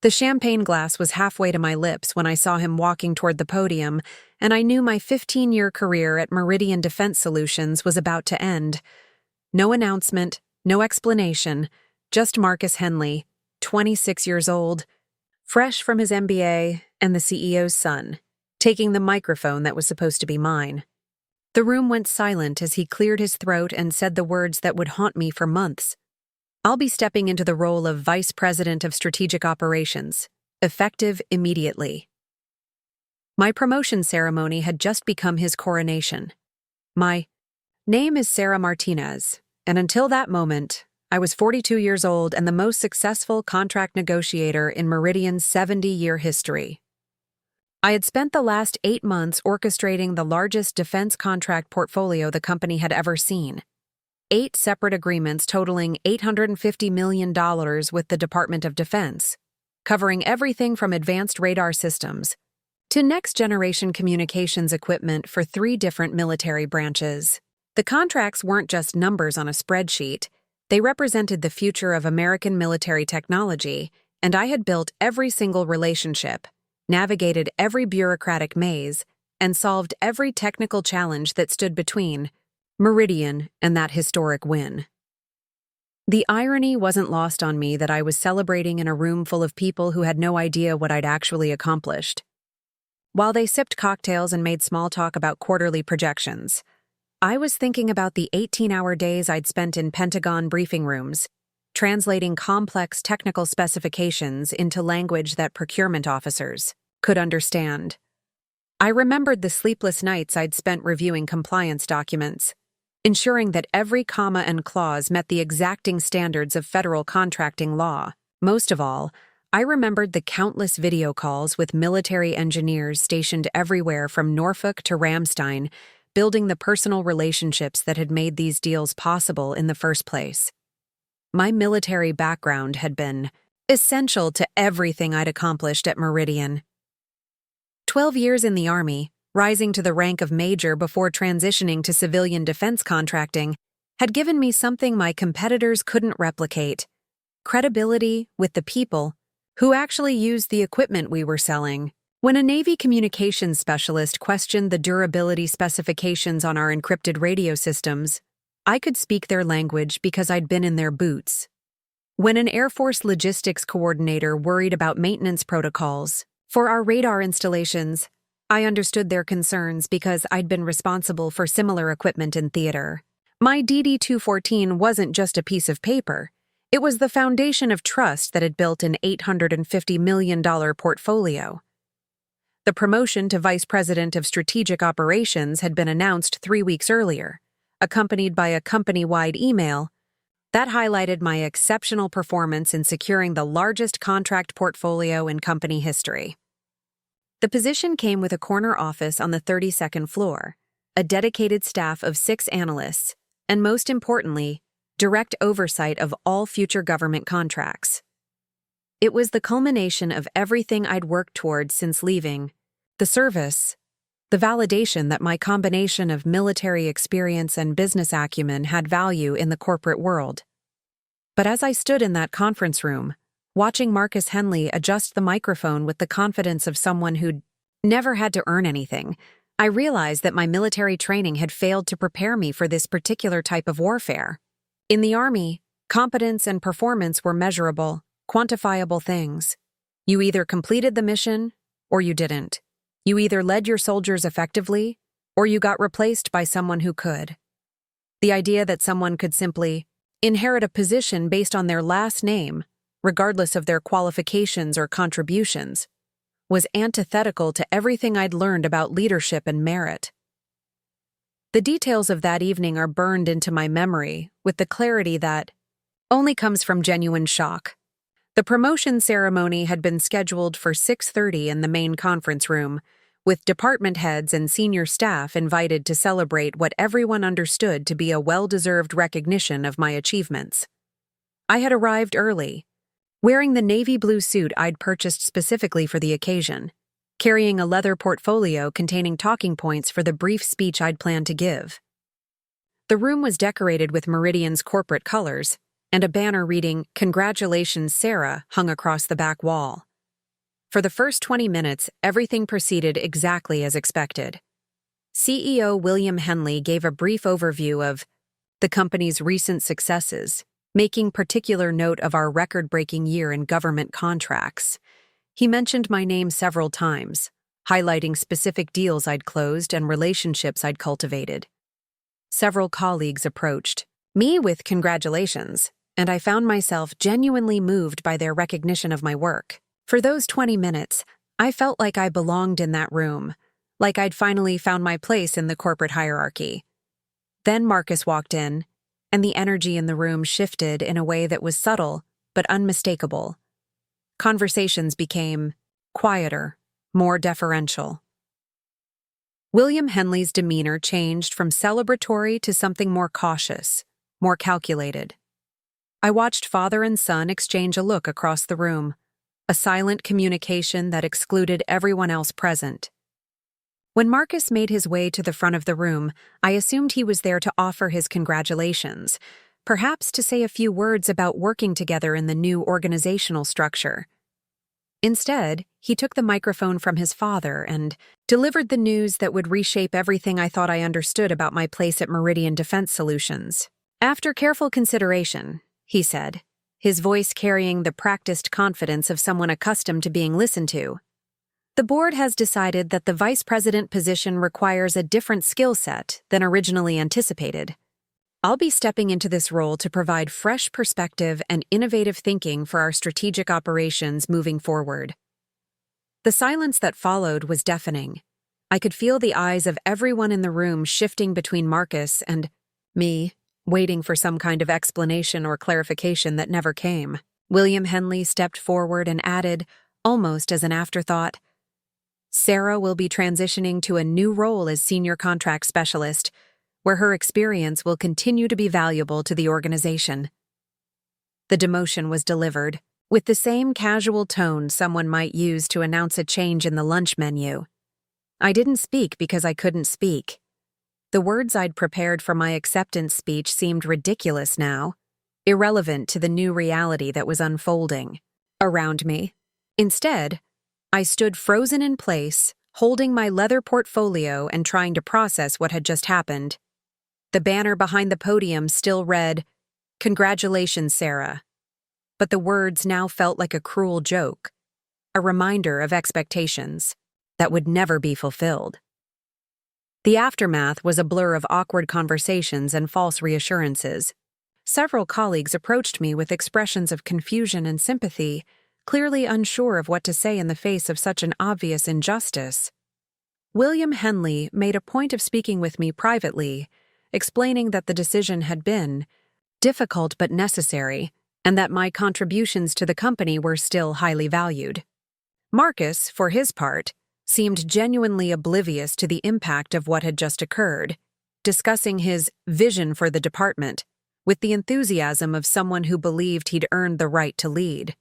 The champagne glass was halfway to my lips when I saw him walking toward the podium, and I knew my 15-year career at Meridian Defense Solutions was about to end. No announcement, no explanation, just Marcus Henley, 26 years old, fresh from his MBA and the CEO's son, taking the microphone that was supposed to be mine. The room went silent as he cleared his throat and said the words that would haunt me for months. I'll be stepping into the role of Vice President of Strategic Operations, effective immediately. My promotion ceremony had just become his coronation. My name is Sarah Martinez, and until that moment, I was 42 years old and the most successful contract negotiator in Meridian's 70-year history. I had spent the last 8 months orchestrating the largest defense contract portfolio the company had ever seen. 8 separate agreements totaling $850 million with the Department of Defense, covering everything from advanced radar systems to next-generation communications equipment for 3 different military branches. The contracts weren't just numbers on a spreadsheet. They represented the future of American military technology, and I had built every single relationship, navigated every bureaucratic maze, and solved every technical challenge that stood between Meridian and that historic win. The irony wasn't lost on me that I was celebrating in a room full of people who had no idea what I'd actually accomplished. While they sipped cocktails and made small talk about quarterly projections, I was thinking about the 18-hour days I'd spent in Pentagon briefing rooms, translating complex technical specifications into language that procurement officers could understand. I remembered the sleepless nights I'd spent reviewing compliance documents, ensuring that every comma and clause met the exacting standards of federal contracting law. Most of all, I remembered the countless video calls with military engineers stationed everywhere from Norfolk to Ramstein, building the personal relationships that had made these deals possible in the first place. My military background had been essential to everything I'd accomplished at Meridian. 12 years in the Army, rising to the rank of major before transitioning to civilian defense contracting, had given me something my competitors couldn't replicate: credibility with the people who actually used the equipment we were selling. When a Navy communications specialist questioned the durability specifications on our encrypted radio systems, I could speak their language because I'd been in their boots. When an Air Force logistics coordinator worried about maintenance protocols for our radar installations, I understood their concerns because I'd been responsible for similar equipment in theater. My DD-214 wasn't just a piece of paper. It was the foundation of trust that had built an $850 million portfolio. The promotion to Vice President of Strategic Operations had been announced 3 weeks earlier, accompanied by a company-wide email that highlighted my exceptional performance in securing the largest contract portfolio in company history. The position came with a corner office on the 32nd floor, a dedicated staff of 6 analysts, and most importantly, direct oversight of all future government contracts. It was the culmination of everything I'd worked toward since leaving the service, the validation that my combination of military experience and business acumen had value in the corporate world. But as I stood in that conference room, watching Marcus Henley adjust the microphone with the confidence of someone who'd never had to earn anything, I realized that my military training had failed to prepare me for this particular type of warfare. In the Army, competence and performance were measurable, quantifiable things. You either completed the mission, or you didn't. You either led your soldiers effectively, or you got replaced by someone who could. The idea that someone could simply inherit a position based on their last name, regardless of their qualifications or contributions, was antithetical to everything I'd learned about leadership and merit. The details of that evening are burned into my memory with the clarity that only comes from genuine shock. The promotion ceremony had been scheduled for 6:30 in the main conference room, with department heads and senior staff invited to celebrate what everyone understood to be a well-deserved recognition of my achievements. I had arrived early, wearing the navy blue suit I'd purchased specifically for the occasion, carrying a leather portfolio containing talking points for the brief speech I'd planned to give. The room was decorated with Meridian's corporate colors, and a banner reading "Congratulations, Sarah" hung across the back wall. For the first 20 minutes, everything proceeded exactly as expected. CEO William Henley gave a brief overview of the company's recent successes, making particular note of our record-breaking year in government contracts. He mentioned my name several times, highlighting specific deals I'd closed and relationships I'd cultivated. Several colleagues approached me with congratulations, and I found myself genuinely moved by their recognition of my work. For those 20 minutes, I felt like I belonged in that room, like I'd finally found my place in the corporate hierarchy. Then Marcus walked in, and the energy in the room shifted in a way that was subtle but unmistakable. Conversations became quieter, more deferential. William Henley's demeanor changed from celebratory to something more cautious, more calculated. I watched father and son exchange a look across the room, a silent communication that excluded everyone else present. When Marcus made his way to the front of the room, I assumed he was there to offer his congratulations, perhaps to say a few words about working together in the new organizational structure. Instead, he took the microphone from his father and delivered the news that would reshape everything I thought I understood about my place at Meridian Defense Solutions. After careful consideration, he said, his voice carrying the practiced confidence of someone accustomed to being listened to, the board has decided that the vice president position requires a different skill set than originally anticipated. I'll be stepping into this role to provide fresh perspective and innovative thinking for our strategic operations moving forward. The silence that followed was deafening. I could feel the eyes of everyone in the room shifting between Marcus and me, waiting for some kind of explanation or clarification that never came. William Henley stepped forward and added, almost as an afterthought, Sarah will be transitioning to a new role as senior contract specialist, where her experience will continue to be valuable to the organization. The demotion was delivered, with the same casual tone someone might use to announce a change in the lunch menu. I didn't speak because I couldn't speak. The words I'd prepared for my acceptance speech seemed ridiculous now, irrelevant to the new reality that was unfolding around me. Instead, I stood frozen in place, holding my leather portfolio and trying to process what had just happened. The banner behind the podium still read, "Congratulations, Sarah." But the words now felt like a cruel joke, a reminder of expectations that would never be fulfilled. The aftermath was a blur of awkward conversations and false reassurances. Several colleagues approached me with expressions of confusion and sympathy, clearly unsure of what to say in the face of such an obvious injustice. William Henley made a point of speaking with me privately, explaining that the decision had been difficult but necessary, and that my contributions to the company were still highly valued. Marcus, for his part, seemed genuinely oblivious to the impact of what had just occurred, discussing his vision for the department with the enthusiasm of someone who believed he'd earned the right to lead.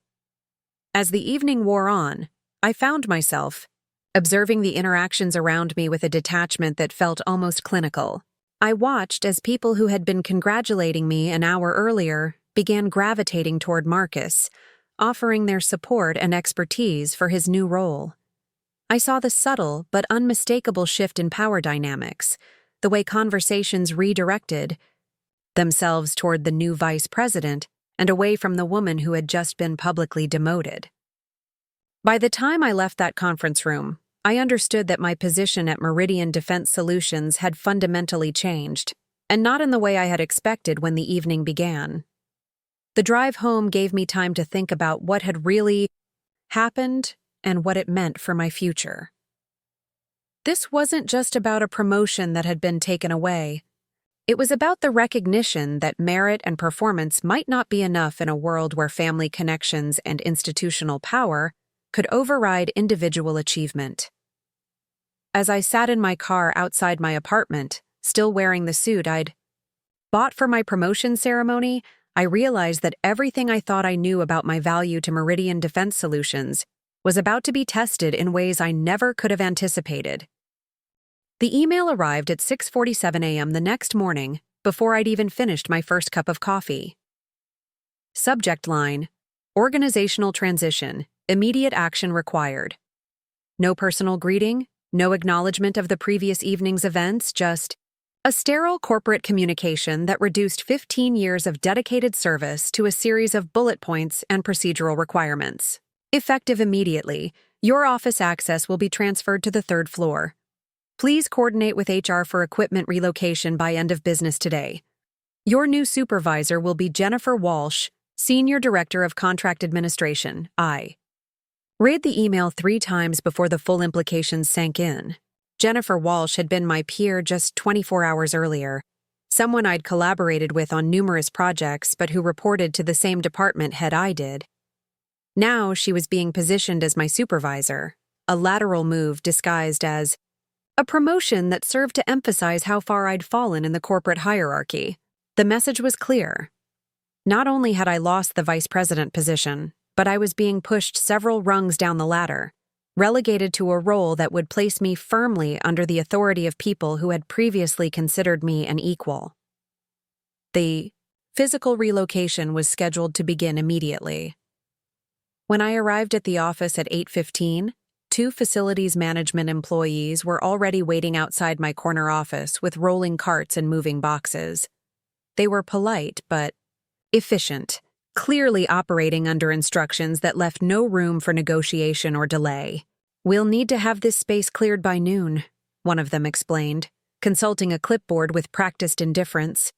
As the evening wore on, I found myself observing the interactions around me with a detachment that felt almost clinical. I watched as people who had been congratulating me an hour earlier began gravitating toward Marcus, offering their support and expertise for his new role. I saw the subtle but unmistakable shift in power dynamics, the way conversations redirected themselves toward the new vice president and away from the woman who had just been publicly demoted. By the time I left that conference room, I understood that my position at Meridian Defense Solutions had fundamentally changed, and not in the way I had expected when the evening began. The drive home gave me time to think about what had really happened and what it meant for my future. This wasn't just about a promotion that had been taken away. It was about the recognition that merit and performance might not be enough in a world where family connections and institutional power could override individual achievement. As I sat in my car outside my apartment, still wearing the suit I'd bought for my promotion ceremony, I realized that everything I thought I knew about my value to Meridian Defense Solutions was about to be tested in ways I never could have anticipated. The email arrived at 6:47 a.m. the next morning, before I'd even finished my first cup of coffee. Subject line: Organizational transition Immediate action required. No personal greeting, no acknowledgement of the previous evening's events, just a sterile corporate communication that reduced 15 years of dedicated service to a series of bullet points and procedural requirements. Effective immediately, your office access will be transferred to the third floor. Please coordinate with HR for equipment relocation by end of business today. Your new supervisor will be Jennifer Walsh, Senior Director of Contract Administration, I. Read the email 3 times before the full implications sank in. Jennifer Walsh had been my peer just 24 hours earlier, someone I'd collaborated with on numerous projects but who reported to the same department head I did. Now she was being positioned as my supervisor, a lateral move disguised as a promotion that served to emphasize how far I'd fallen in the corporate hierarchy. The message was clear. Not only had I lost the vice president position, but I was being pushed several rungs down the ladder, relegated to a role that would place me firmly under the authority of people who had previously considered me an equal. The physical relocation was scheduled to begin immediately. When I arrived at the office at 8:15, 2 facilities management employees were already waiting outside my corner office with rolling carts and moving boxes. They were polite but efficient, clearly operating under instructions that left no room for negotiation or delay. "We'll need to have this space cleared by noon," one of them explained, consulting a clipboard with practiced indifference.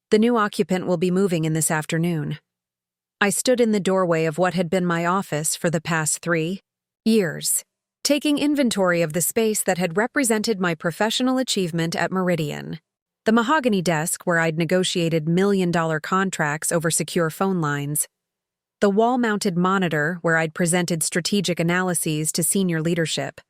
"The new occupant will be moving in this afternoon." I stood in the doorway of what had been my office for the past 3 years, taking inventory of the space that had represented my professional achievement at Meridian. The mahogany desk where I'd negotiated million-dollar contracts over secure phone lines. The wall-mounted monitor where I'd presented strategic analyses to senior leadership.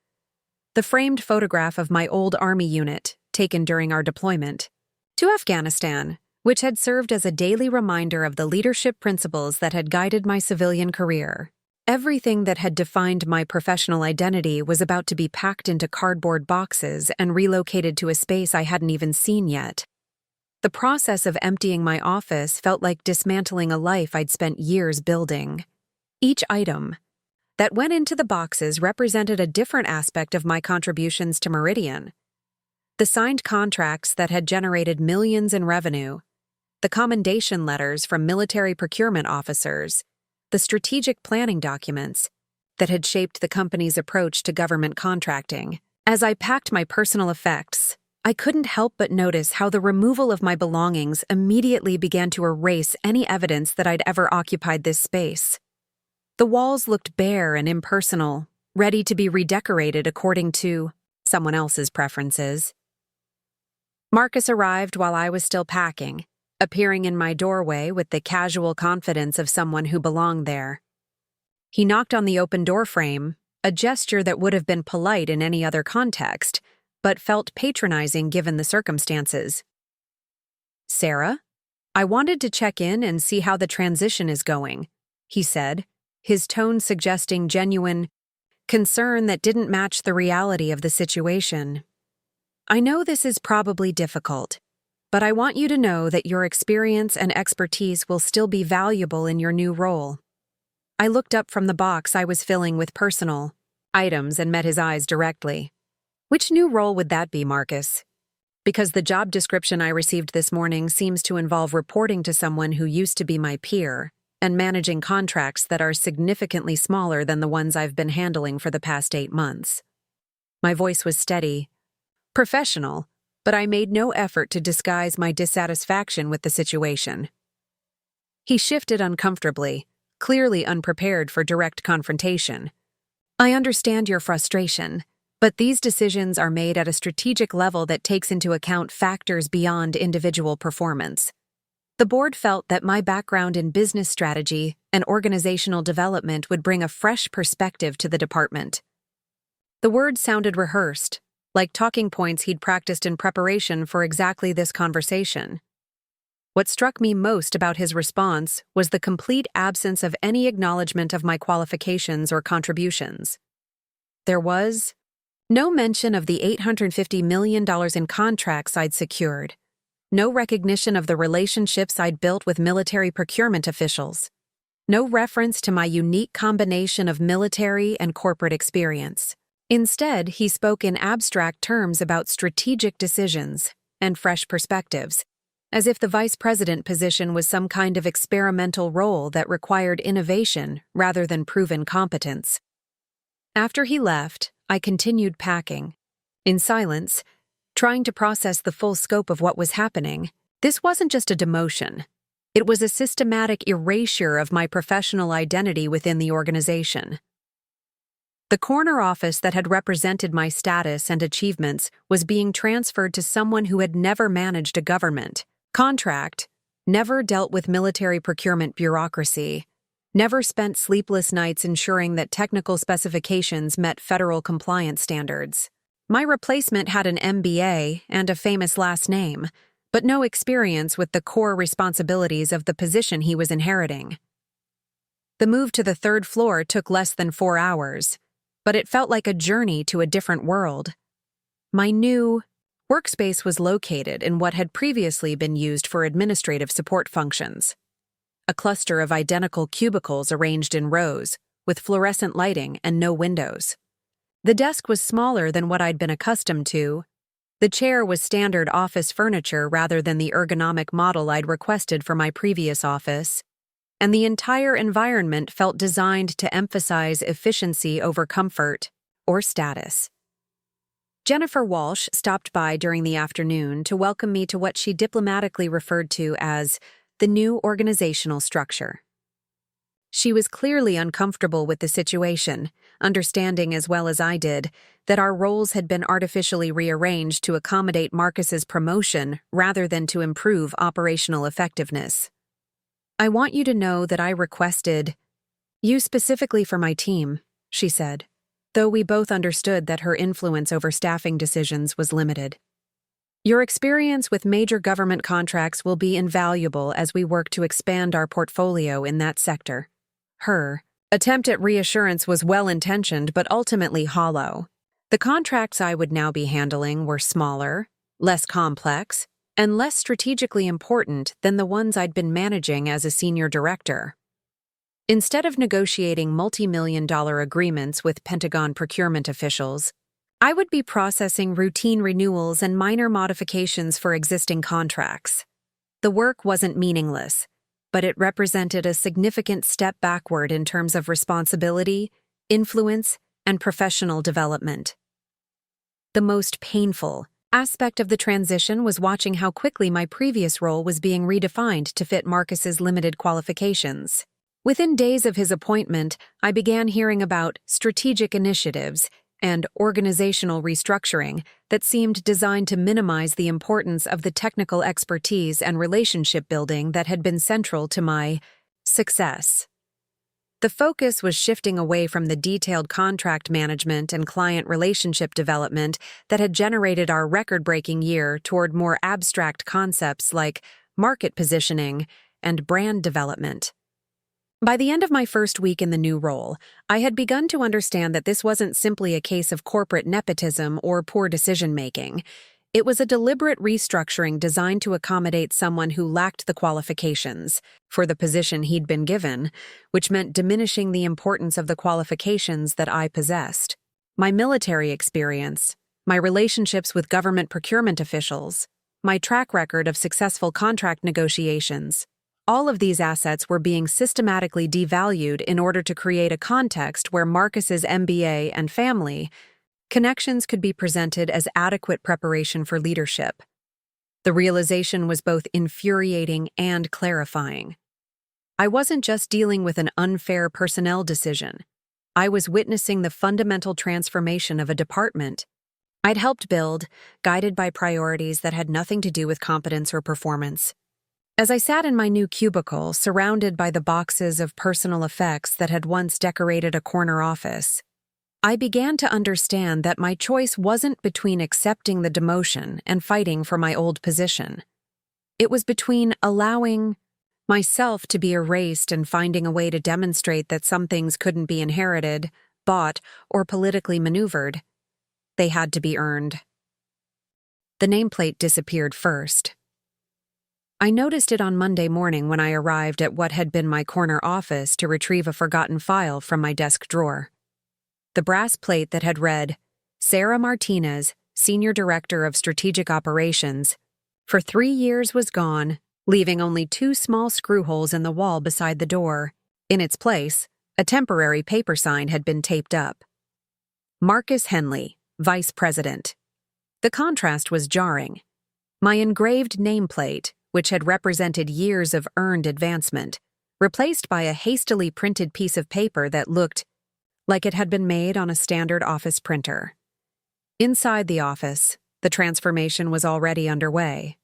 The framed photograph of my old Army unit, taken during our deployment to Afghanistan, which had served as a daily reminder of the leadership principles that had guided my civilian career. Everything that had defined my professional identity was about to be packed into cardboard boxes and relocated to a space I hadn't even seen yet. The process of emptying my office felt like dismantling a life I'd spent years building. Each item that went into the boxes represented a different aspect of my contributions to Meridian. The signed contracts that had generated millions in revenue, the commendation letters from military procurement officers, the strategic planning documents that had shaped the company's approach to government contracting. As I packed my personal effects, I couldn't help but notice how the removal of my belongings immediately began to erase any evidence that I'd ever occupied this space. The walls looked bare and impersonal, ready to be redecorated according to someone else's preferences. Marcus arrived while I was still packing, appearing in my doorway with the casual confidence of someone who belonged there. He knocked on the open door frame, a gesture that would have been polite in any other context, but felt patronizing given the circumstances. "Sarah, I wanted to check in and see how the transition is going," he said, his tone suggesting genuine concern that didn't match the reality of the situation. "I know this is probably difficult, but I want you to know that your experience and expertise will still be valuable in your new role." I looked up from the box I was filling with personal items and met his eyes directly. "Which new role would that be, Marcus?" Because the job description I received this morning seems to involve reporting to someone who used to be my peer and managing contracts that are significantly smaller than the ones I've been handling for the past 8 months. My voice was steady, professional, but I made no effort to disguise my dissatisfaction with the situation. He shifted uncomfortably, clearly unprepared for direct confrontation. "I understand your frustration, but these decisions are made at a strategic level that takes into account factors beyond individual performance. The board felt that my background in business strategy and organizational development would bring a fresh perspective to the department." The words sounded rehearsed, like talking points he'd practiced in preparation for exactly this conversation. What struck me most about his response was the complete absence of any acknowledgement of my qualifications or contributions. There was no mention of the $850 million in contracts I'd secured, no recognition of the relationships I'd built with military procurement officials, No reference to my unique combination of military and corporate experience. Instead, he spoke in abstract terms about strategic decisions and fresh perspectives, as if the vice president position was some kind of experimental role that required innovation rather than proven competence. After he left, I continued packing. In silence, trying to process the full scope of what was happening. This wasn't just a demotion. It was a systematic erasure of my professional identity within the organization. The corner office that had represented my status and achievements was being transferred to someone who had never managed a government contract, never dealt with military procurement bureaucracy, never spent sleepless nights ensuring that technical specifications met federal compliance standards. My replacement had an MBA and a famous last name, but no experience with the core responsibilities of the position he was inheriting. The move to the third floor took less than 4 hours, but it felt like a journey to a different world. My new workspace was located in what had previously been used for administrative support functions. A cluster of identical cubicles arranged in rows, with fluorescent lighting and no windows. The desk was smaller than what I'd been accustomed to. The chair was standard office furniture rather than the ergonomic model I'd requested for my previous office, and the entire environment felt designed to emphasize efficiency over comfort or status. Jennifer Walsh stopped by during the afternoon to welcome me to what she diplomatically referred to as the new organizational structure. She was clearly uncomfortable with the situation, understanding as well as I did that our roles had been artificially rearranged to accommodate Marcus's promotion rather than to improve operational effectiveness. "I want you to know that I requested you specifically for my team," she said, though we both understood that her influence over staffing decisions was limited. "Your experience with major government contracts will be invaluable as we work to expand our portfolio in that sector." Her attempt at reassurance was well-intentioned but ultimately hollow. The contracts I would now be handling were smaller, less complex, and less strategically important than the ones I'd been managing as a senior director. Instead of negotiating multi-million-dollar agreements with Pentagon procurement officials, I would be processing routine renewals and minor modifications for existing contracts. The work wasn't meaningless, but it represented a significant step backward in terms of responsibility, influence, and professional development. The most painful aspect of the transition was watching how quickly my previous role was being redefined to fit Marcus's limited qualifications. Within days of his appointment, I began hearing about strategic initiatives and organizational restructuring that seemed designed to minimize the importance of the technical expertise and relationship building that had been central to my success. The focus was shifting away from the detailed contract management and client relationship development that had generated our record-breaking year toward more abstract concepts like market positioning and brand development. By the end of my first week in the new role, I had begun to understand that this wasn't simply a case of corporate nepotism or poor decision-making. It was a deliberate restructuring designed to accommodate someone who lacked the qualifications for the position he'd been given, which meant diminishing the importance of the qualifications that I possessed. My military experience, my relationships with government procurement officials, my track record of successful contract negotiations. All of these assets were being systematically devalued in order to create a context where Marcus's MBA and family connections could be presented as adequate preparation for leadership. The realization was both infuriating and clarifying. I wasn't just dealing with an unfair personnel decision. I was witnessing the fundamental transformation of a department I'd helped build, guided by priorities that had nothing to do with competence or performance. As I sat in my new cubicle, surrounded by the boxes of personal effects that had once decorated a corner office, I began to understand that my choice wasn't between accepting the demotion and fighting for my old position. It was between allowing myself to be erased and finding a way to demonstrate that some things couldn't be inherited, bought, or politically maneuvered. They had to be earned. The nameplate disappeared first. I noticed it on Monday morning when I arrived at what had been my corner office to retrieve a forgotten file from my desk drawer. The brass plate that had read, Sarah Martinez, Senior Director of Strategic Operations, for 3 years was gone, leaving only 2 small screw holes in the wall beside the door. In its place, a temporary paper sign had been taped up. Marcus Henley, Vice President. The contrast was jarring. My engraved nameplate, which had represented years of earned advancement, replaced by a hastily printed piece of paper that looked like it had been made on a standard office printer. Inside the office, the transformation was already underway.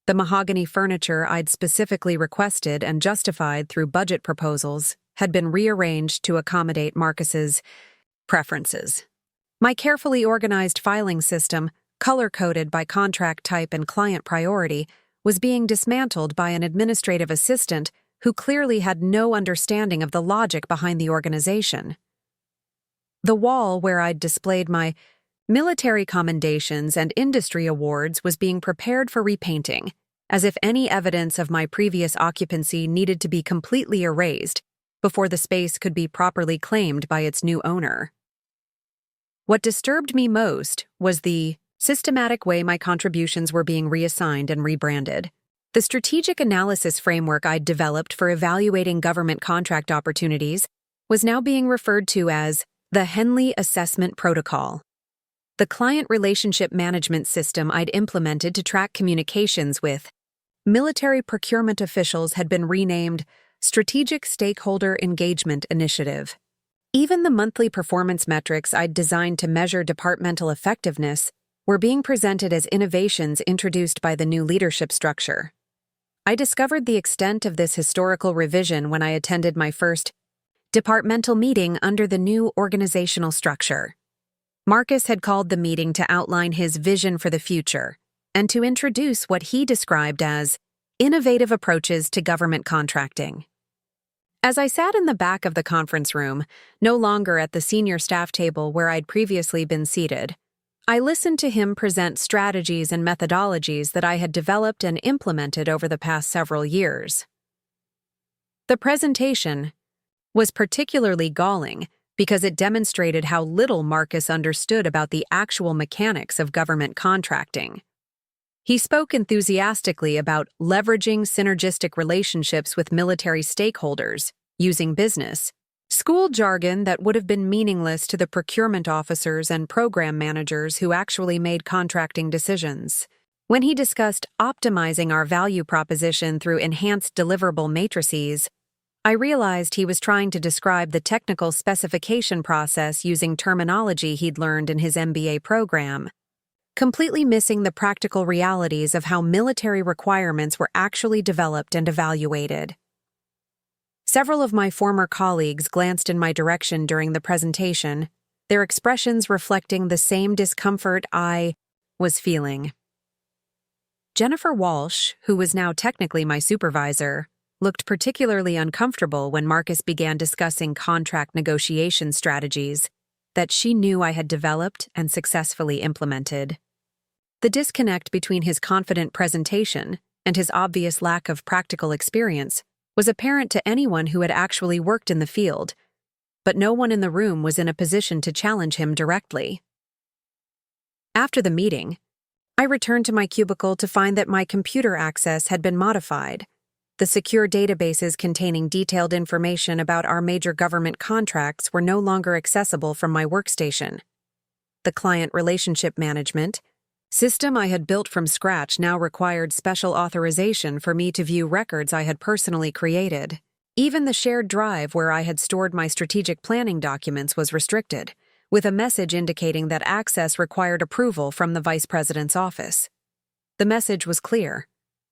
The mahogany furniture I'd specifically requested and justified through budget proposals had been rearranged to accommodate Marcus's preferences. My carefully organized filing system, color-coded by contract type and client priority, was being dismantled by an administrative assistant who clearly had no understanding of the logic behind the organization. The wall where I'd displayed my military commendations and industry awards was being prepared for repainting, as if any evidence of my previous occupancy needed to be completely erased before the space could be properly claimed by its new owner. What disturbed me most was the systematic way my contributions were being reassigned and rebranded. The strategic analysis framework I'd developed for evaluating government contract opportunities was now being referred to as the Henley Assessment Protocol. The client relationship management system I'd implemented to track communications with military procurement officials had been renamed Strategic Stakeholder Engagement Initiative. Even the monthly performance metrics I'd designed to measure departmental effectiveness were being presented as innovations introduced by the new leadership structure. I discovered the extent of this historical revision when I attended my first departmental meeting under the new organizational structure. Marcus had called the meeting to outline his vision for the future and to introduce what he described as innovative approaches to government contracting. As I sat in the back of the conference room, no longer at the senior staff table where I'd previously been seated, I listened to him present strategies and methodologies that I had developed and implemented over the past several years. The presentation was particularly galling because it demonstrated how little Marcus understood about the actual mechanics of government contracting. He spoke enthusiastically about leveraging synergistic relationships with military stakeholders, using business school jargon that would have been meaningless to the procurement officers and program managers who actually made contracting decisions. When he discussed optimizing our value proposition through enhanced deliverable matrices, I realized he was trying to describe the technical specification process using terminology he'd learned in his MBA program, completely missing the practical realities of how military requirements were actually developed and evaluated. Several of my former colleagues glanced in my direction during the presentation, their expressions reflecting the same discomfort I was feeling. Jennifer Walsh, who was now technically my supervisor, looked particularly uncomfortable when Marcus began discussing contract negotiation strategies that she knew I had developed and successfully implemented. The disconnect between his confident presentation and his obvious lack of practical experience was apparent to anyone who had actually worked in the field, but no one in the room was in a position to challenge him directly. After the meeting, I returned to my cubicle to find that my computer access had been modified. The secure databases containing detailed information about our major government contracts were no longer accessible from my workstation. The client relationship management system I had built from scratch now required special authorization for me to view records I had personally created. Even the shared drive where I had stored my strategic planning documents was restricted, with a message indicating that access required approval from the Vice President's office. The message was clear.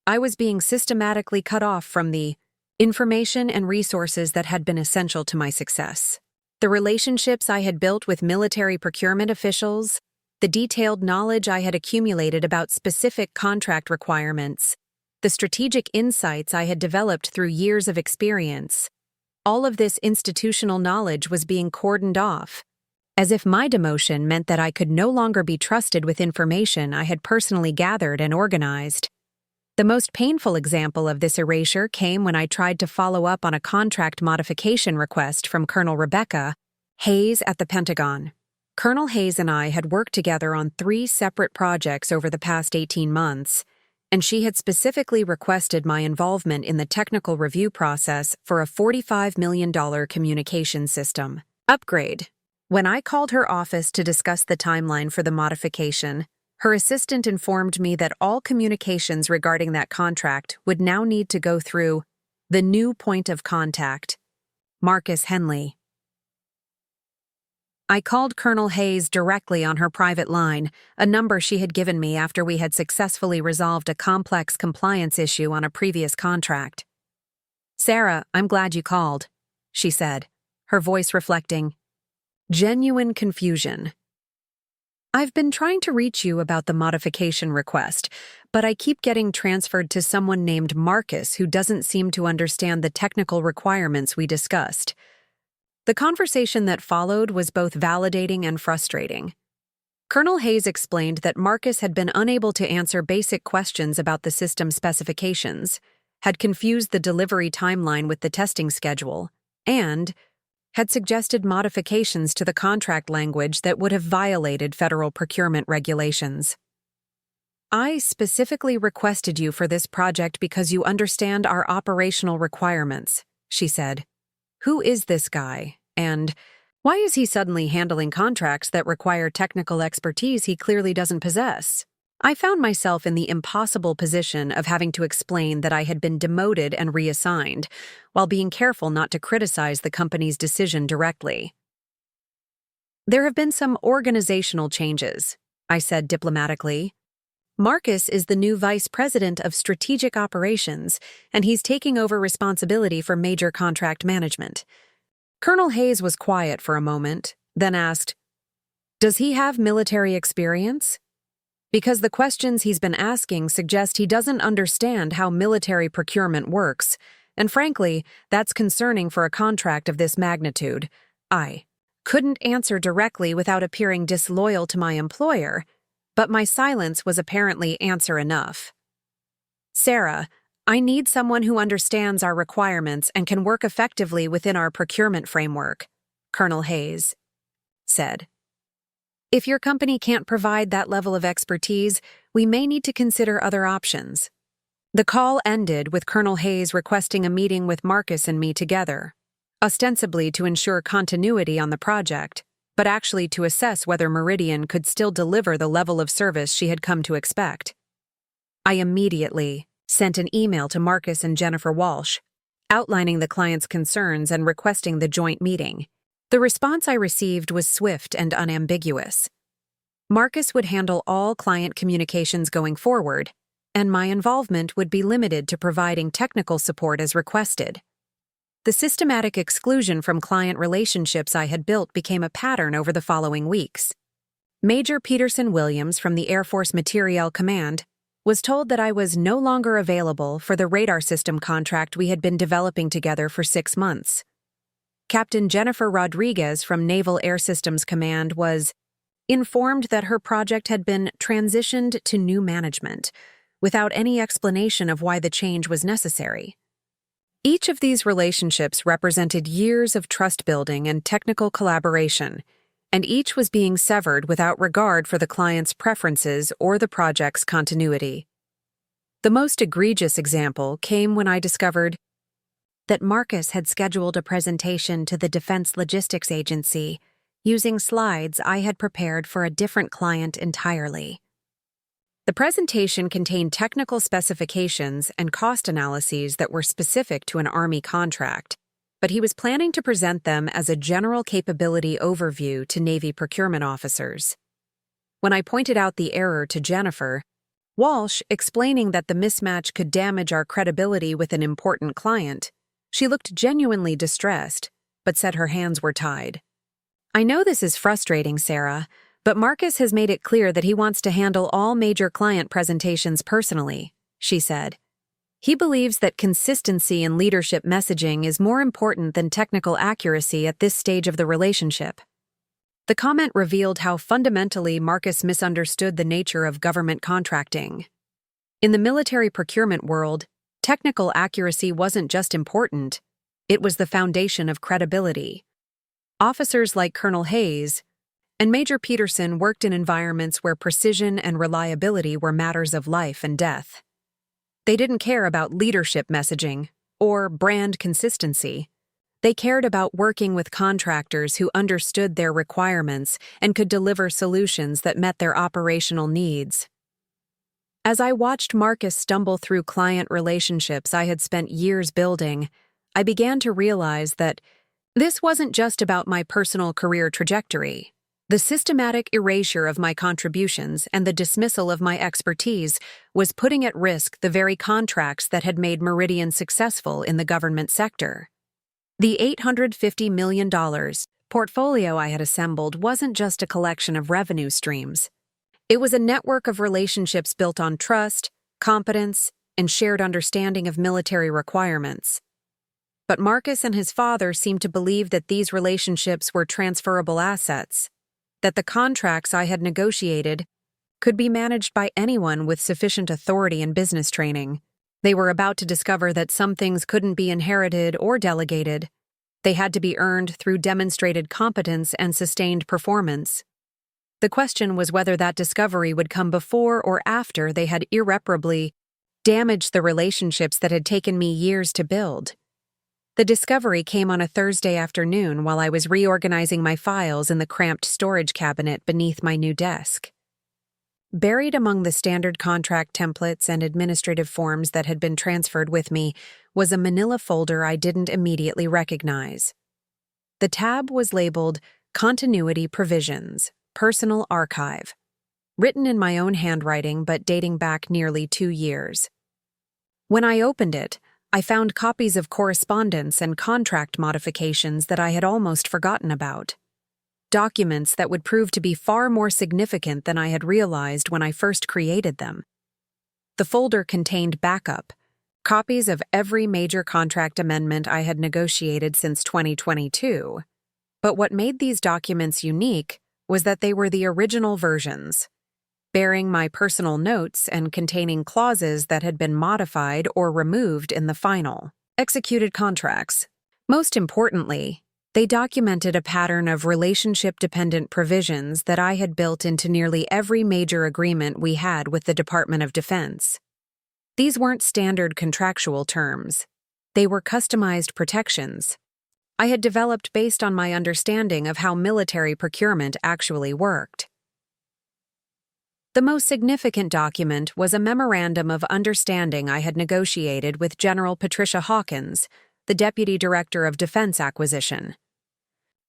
I was being systematically cut off from the information and resources that had been essential to my success. The relationships I had built with military procurement officials, the detailed knowledge I had accumulated about specific contract requirements, the strategic insights I had developed through years of experience, all of this institutional knowledge was being cordoned off, as if my demotion meant that I could no longer be trusted with information I had personally gathered and organized. The most painful example of this erasure came when I tried to follow up on a contract modification request from Colonel Rebecca Hayes at the Pentagon. Colonel Hayes and I had worked together on 3 separate projects over the past 18 months, and she had specifically requested my involvement in the technical review process for a $45 million communication system upgrade. When I called her office to discuss the timeline for the modification, her assistant informed me that all communications regarding that contract would now need to go through the new point of contact, Marcus Henley. I called Colonel Hayes directly on her private line, a number she had given me after we had successfully resolved a complex compliance issue on a previous contract. "Sarah, I'm glad you called," she said, her voice reflecting genuine confusion. "I've been trying to reach you about the modification request, but I keep getting transferred to someone named Marcus who doesn't seem to understand the technical requirements we discussed." The conversation that followed was both validating and frustrating. Colonel Hayes explained that Marcus had been unable to answer basic questions about the system specifications, had confused the delivery timeline with the testing schedule, and had suggested modifications to the contract language that would have violated federal procurement regulations. "I specifically requested you for this project because you understand our operational requirements," she said. "Who is this guy, and why is he suddenly handling contracts that require technical expertise he clearly doesn't possess?" I found myself in the impossible position of having to explain that I had been demoted and reassigned, while being careful not to criticize the company's decision directly. "There have been some organizational changes," I said diplomatically. "Marcus is the new vice president of strategic operations, and he's taking over responsibility for major contract management." Colonel Hayes was quiet for a moment, then asked, "Does he have military experience? Because the questions he's been asking suggest he doesn't understand how military procurement works, and frankly, that's concerning for a contract of this magnitude." I couldn't answer directly without appearing disloyal to my employer, but my silence was apparently answer enough. "Sarah, I need someone who understands our requirements and can work effectively within our procurement framework," Colonel Hayes said. "If your company can't provide that level of expertise, we may need to consider other options." The call ended with Colonel Hayes requesting a meeting with Marcus and me together, ostensibly to ensure continuity on the project, but actually to assess whether Meridian could still deliver the level of service she had come to expect. I immediately sent an email to Marcus and Jennifer Walsh, outlining the client's concerns and requesting the joint meeting. The response I received was swift and unambiguous. Marcus would handle all client communications going forward, and my involvement would be limited to providing technical support as requested. The systematic exclusion from client relationships I had built became a pattern over the following weeks. Major Peterson Williams from the Air Force Materiel Command was told that I was no longer available for the radar system contract we had been developing together for 6 months. Captain Jennifer Rodriguez from Naval Air Systems Command was informed that her project had been transitioned to new management, without any explanation of why the change was necessary. Each of these relationships represented years of trust building and technical collaboration, and each was being severed without regard for the client's preferences or the project's continuity. The most egregious example came when I discovered that Marcus had scheduled a presentation to the Defense Logistics Agency using slides I had prepared for a different client entirely. The presentation contained technical specifications and cost analyses that were specific to an Army contract, but he was planning to present them as a general capability overview to Navy procurement officers. When I pointed out the error to Jennifer, Walsh, explaining that the mismatch could damage our credibility with an important client, she looked genuinely distressed, but said her hands were tied. "I know this is frustrating, Sarah, but Marcus has made it clear that he wants to handle all major client presentations personally," she said. "He believes that consistency in leadership messaging is more important than technical accuracy at this stage of the relationship." The comment revealed how fundamentally Marcus misunderstood the nature of government contracting. In the military procurement world, technical accuracy wasn't just important, it was the foundation of credibility. Officers like Colonel Hayes and Major Peterson worked in environments where precision and reliability were matters of life and death. They didn't care about leadership messaging or brand consistency. They cared about working with contractors who understood their requirements and could deliver solutions that met their operational needs. As I watched Marcus stumble through client relationships I had spent years building, I began to realize that this wasn't just about my personal career trajectory. The systematic erasure of my contributions and the dismissal of my expertise was putting at risk the very contracts that had made Meridian successful in the government sector. The $850 million portfolio I had assembled wasn't just a collection of revenue streams. It was a network of relationships built on trust, competence, and shared understanding of military requirements. But Marcus and his father seemed to believe that these relationships were transferable assets, that the contracts I had negotiated could be managed by anyone with sufficient authority and business training. They were about to discover that some things couldn't be inherited or delegated. They had to be earned through demonstrated competence and sustained performance. The question was whether that discovery would come before or after they had irreparably damaged the relationships that had taken me years to build. The discovery came on a Thursday afternoon while I was reorganizing my files in the cramped storage cabinet beneath my new desk. Buried among the standard contract templates and administrative forms that had been transferred with me was a manila folder I didn't immediately recognize. The tab was labeled Continuity Provisions, Personal Archive, written in my own handwriting but dating back nearly 2 years. When I opened it, I found copies of correspondence and contract modifications that I had almost forgotten about. Documents that would prove to be far more significant than I had realized when I first created them. The folder contained backup, copies of every major contract amendment I had negotiated since 2022. But what made these documents unique was that they were the original versions, bearing my personal notes and containing clauses that had been modified or removed in the final, executed contracts. Most importantly, they documented a pattern of relationship-dependent provisions that I had built into nearly every major agreement we had with the Department of Defense. These weren't standard contractual terms. They were customized protections I had developed based on my understanding of how military procurement actually worked. The most significant document was a memorandum of understanding I had negotiated with General Patricia Hawkins, the Deputy Director of Defense Acquisition.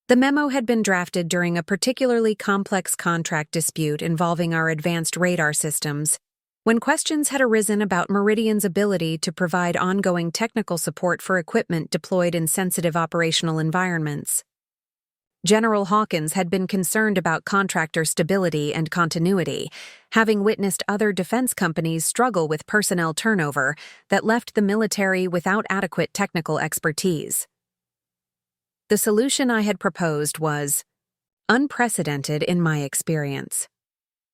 The memo had been drafted during a particularly complex contract dispute involving our advanced radar systems, when questions had arisen about Meridian's ability to provide ongoing technical support for equipment deployed in sensitive operational environments. General Hawkins had been concerned about contractor stability and continuity, having witnessed other defense companies struggle with personnel turnover that left the military without adequate technical expertise. The solution I had proposed was unprecedented in my experience.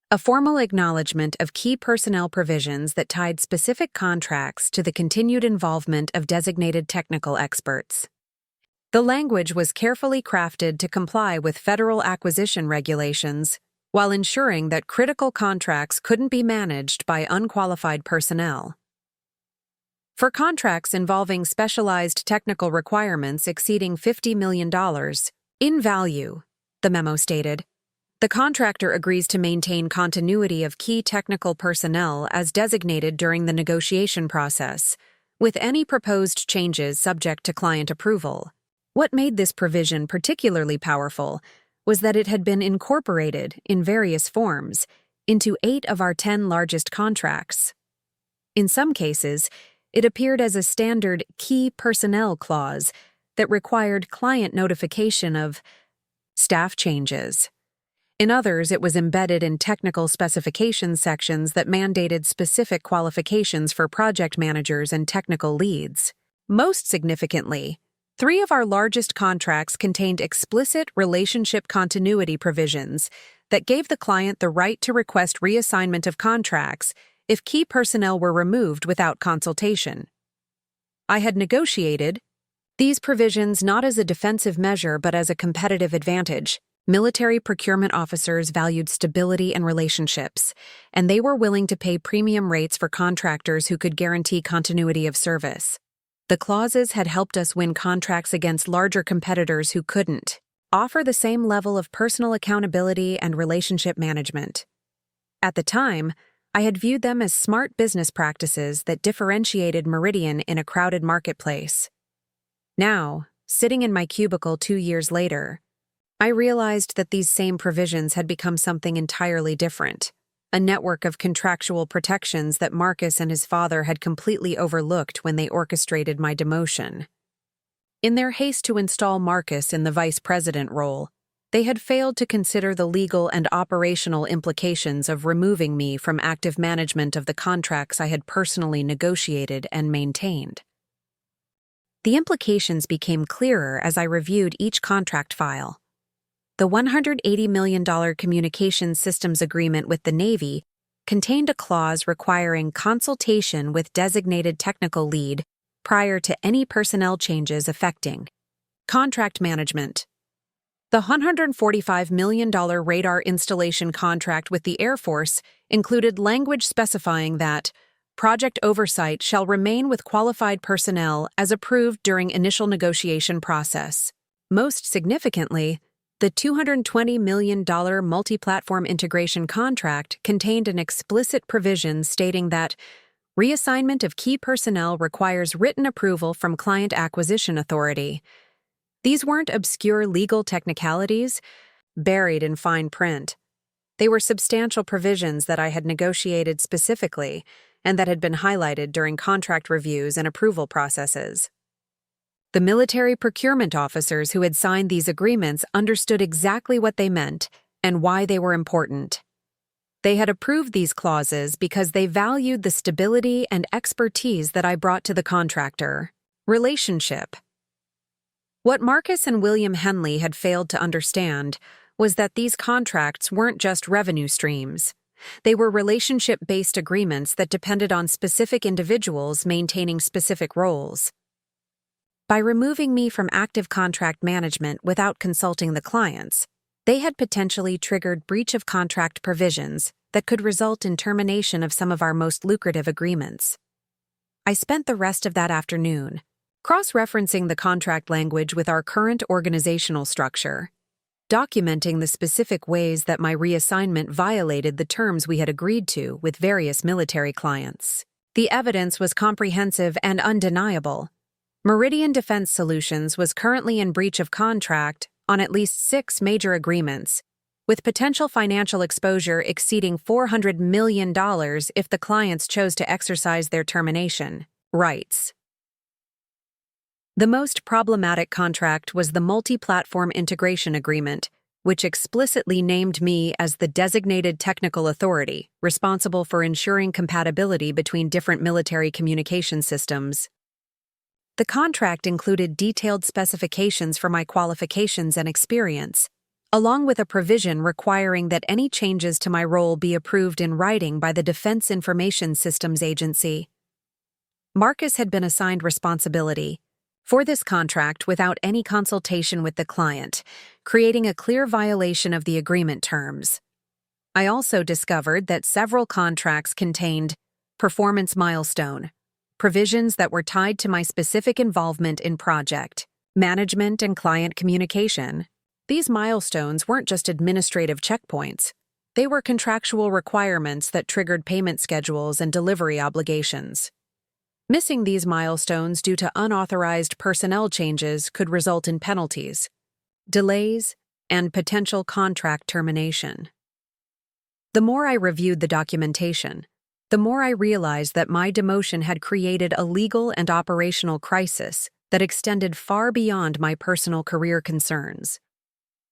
A formal acknowledgement of key personnel provisions that tied specific contracts to the continued involvement of designated technical experts. The language was carefully crafted to comply with federal acquisition regulations while ensuring that critical contracts couldn't be managed by unqualified personnel. For contracts involving specialized technical requirements exceeding $50 million in value, the memo stated, the contractor agrees to maintain continuity of key technical personnel as designated during the negotiation process, with any proposed changes subject to client approval. What made this provision particularly powerful was that it had been incorporated, in various forms, into 8 of our 10 largest contracts. In some cases, it appeared as a standard key personnel clause that required client notification of staff changes. In others, it was embedded in technical specification sections that mandated specific qualifications for project managers and technical leads. Most significantly, 3 of our largest contracts contained explicit relationship continuity provisions that gave the client the right to request reassignment of contracts if key personnel were removed without consultation. I had negotiated these provisions not as a defensive measure but as a competitive advantage. Military procurement officers valued stability and relationships, and they were willing to pay premium rates for contractors who could guarantee continuity of service. The clauses had helped us win contracts against larger competitors who couldn't offer the same level of personal accountability and relationship management. At the time, I had viewed them as smart business practices that differentiated Meridian in a crowded marketplace. Now, sitting in my cubicle 2 years later, I realized that these same provisions had become something entirely different, a network of contractual protections that Marcus and his father had completely overlooked when they orchestrated my demotion. In their haste to install Marcus in the vice president role, they had failed to consider the legal and operational implications of removing me from active management of the contracts I had personally negotiated and maintained. The implications became clearer as I reviewed each contract file. The $180 million communications systems agreement with the Navy contained a clause requiring consultation with designated technical lead prior to any personnel changes affecting contract management. The $145 million radar installation contract with the Air Force included language specifying that project oversight shall remain with qualified personnel as approved during initial negotiation process. Most significantly, the $220 million multi-platform integration contract contained an explicit provision stating that reassignment of key personnel requires written approval from Client Acquisition Authority. These weren't obscure legal technicalities buried in fine print. They were substantial provisions that I had negotiated specifically and that had been highlighted during contract reviews and approval processes. The military procurement officers who had signed these agreements understood exactly what they meant and why they were important. They had approved these clauses because they valued the stability and expertise that I brought to the contractor. Relationship. What Marcus and William Henley had failed to understand was that these contracts weren't just revenue streams. They were relationship-based agreements that depended on specific individuals maintaining specific roles. By removing me from active contract management without consulting the clients, they had potentially triggered breach of contract provisions that could result in termination of some of our most lucrative agreements. I spent the rest of that afternoon cross-referencing the contract language with our current organizational structure, documenting the specific ways that my reassignment violated the terms we had agreed to with various military clients. The evidence was comprehensive and undeniable. Meridian Defense Solutions was currently in breach of contract on at least 6 major agreements, with potential financial exposure exceeding $400 million if the clients chose to exercise their termination rights. The most problematic contract was the multi-platform integration agreement, which explicitly named me as the designated technical authority responsible for ensuring compatibility between different military communication systems. The contract included detailed specifications for my qualifications and experience, along with a provision requiring that any changes to my role be approved in writing by the Defense Information Systems Agency. Marcus had been assigned responsibility for this contract without any consultation with the client, creating a clear violation of the agreement terms. I also discovered that several contracts contained performance milestone provisions that were tied to my specific involvement in project management and client communication. These milestones weren't just administrative checkpoints. They were contractual requirements that triggered payment schedules and delivery obligations. Missing these milestones due to unauthorized personnel changes could result in penalties, delays, and potential contract termination. The more I reviewed the documentation, the more I realized that my demotion had created a legal and operational crisis that extended far beyond my personal career concerns.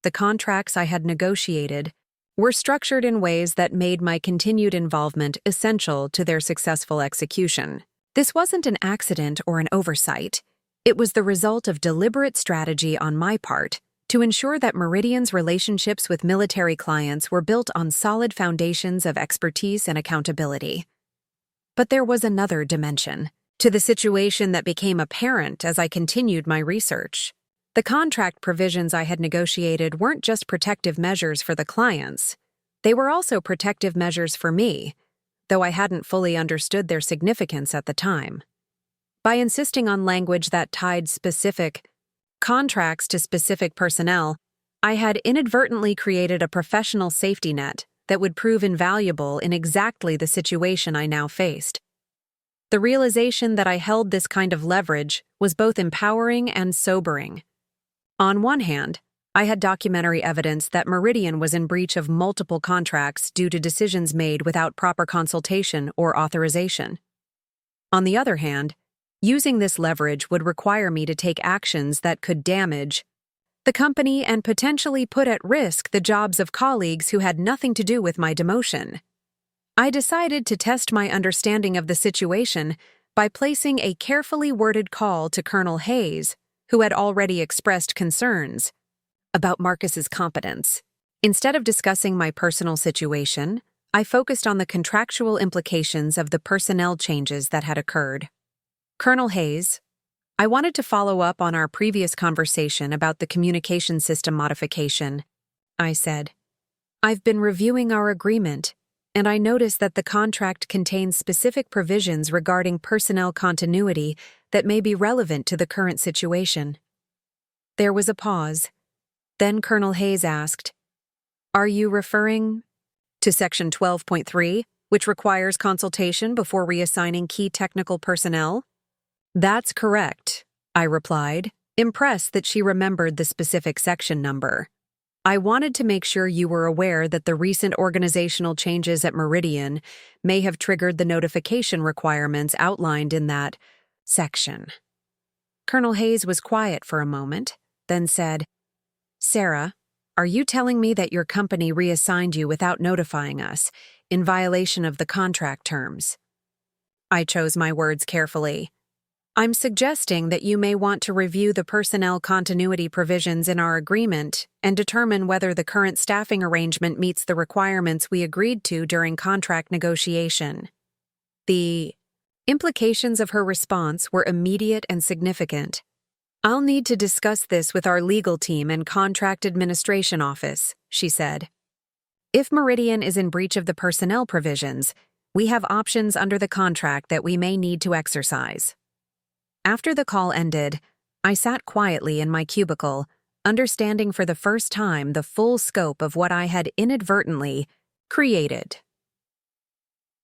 The contracts I had negotiated were structured in ways that made my continued involvement essential to their successful execution. This wasn't an accident or an oversight. It was the result of deliberate strategy on my part to ensure that Meridian's relationships with military clients were built on solid foundations of expertise and accountability. But there was another dimension to the situation that became apparent as I continued my research. The contract provisions I had negotiated weren't just protective measures for the clients. They were also protective measures for me, though I hadn't fully understood their significance at the time. By insisting on language that tied specific contracts to specific personnel, I had inadvertently created a professional safety net that would prove invaluable in exactly the situation I now faced. The realization that I held this kind of leverage was both empowering and sobering. On one hand, I had documentary evidence that Meridian was in breach of multiple contracts due to decisions made without proper consultation or authorization. On the other hand, using this leverage would require me to take actions that could damage the company and potentially put at risk the jobs of colleagues who had nothing to do with my demotion. I decided to test my understanding of the situation by placing a carefully worded call to Colonel Hayes, who had already expressed concerns about Marcus's competence. Instead of discussing my personal situation, I focused on the contractual implications of the personnel changes that had occurred. Colonel Hayes, I wanted to follow up on our previous conversation about the communication system modification, I said. I've been reviewing our agreement, and I noticed that the contract contains specific provisions regarding personnel continuity that may be relevant to the current situation. There was a pause. Then Colonel Hayes asked, "Are you referring to Section 12.3, which requires consultation before reassigning key technical personnel?" "That's correct," I replied, impressed that she remembered the specific section number. "I wanted to make sure you were aware that the recent organizational changes at Meridian may have triggered the notification requirements outlined in that section." Colonel Hayes was quiet for a moment, then said, "Sarah, are you telling me that your company reassigned you without notifying us, in violation of the contract terms?" I chose my words carefully. "I'm suggesting that you may want to review the personnel continuity provisions in our agreement and determine whether the current staffing arrangement meets the requirements we agreed to during contract negotiation." The implications of her response were immediate and significant. "I'll need to discuss this with our legal team and contract administration office," she said. "If Meridian is in breach of the personnel provisions, we have options under the contract that we may need to exercise." After the call ended, I sat quietly in my cubicle, understanding for the first time the full scope of what I had inadvertently created.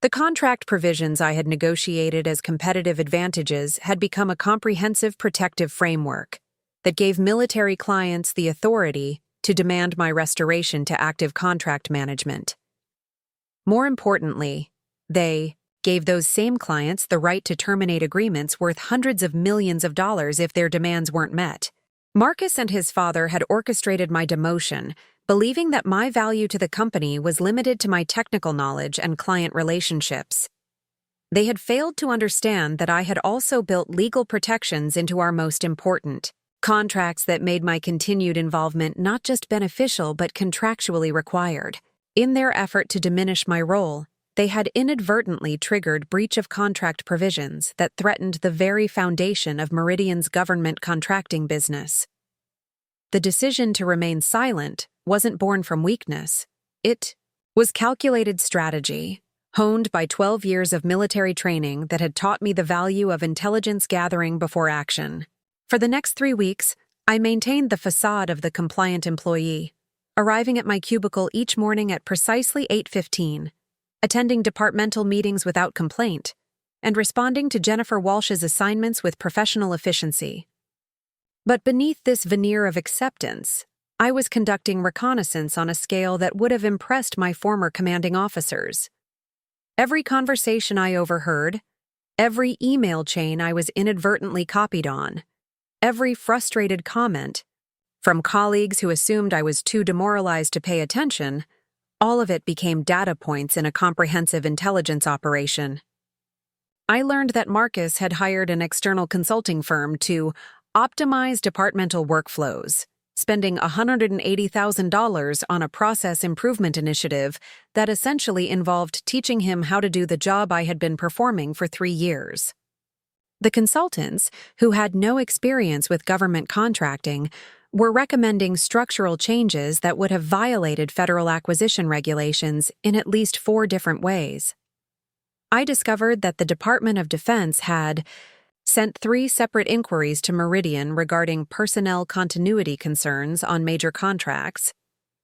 The contract provisions I had negotiated as competitive advantages had become a comprehensive protective framework that gave military clients the authority to demand my restoration to active contract management. More importantly, they gave those same clients the right to terminate agreements worth hundreds of millions of dollars if their demands weren't met. Marcus and his father had orchestrated my demotion, believing that my value to the company was limited to my technical knowledge and client relationships. They had failed to understand that I had also built legal protections into our most important contracts that made my continued involvement not just beneficial but contractually required. In their effort to diminish my role, they had inadvertently triggered breach of contract provisions that threatened the very foundation of Meridian's government contracting business. The decision to remain silent wasn't born from weakness. It was calculated strategy, honed by 12 years of military training that had taught me the value of intelligence gathering before action. For the next 3 weeks, I maintained the facade of the compliant employee, arriving at my cubicle each morning at precisely 8:15, attending departmental meetings without complaint, and responding to Jennifer Walsh's assignments with professional efficiency. But beneath this veneer of acceptance, I was conducting reconnaissance on a scale that would have impressed my former commanding officers. Every conversation I overheard, every email chain I was inadvertently copied on, every frustrated comment, from colleagues who assumed I was too demoralized to pay attention, all of it became data points in a comprehensive intelligence operation. I learned that Marcus had hired an external consulting firm to optimize departmental workflows, spending $180,000 on a process improvement initiative that essentially involved teaching him how to do the job I had been performing for 3 years. The consultants, who had no experience with government contracting, were recommending structural changes that would have violated federal acquisition regulations in at least 4 different ways. I discovered that the Department of Defense had sent 3 separate inquiries to Meridian regarding personnel continuity concerns on major contracts,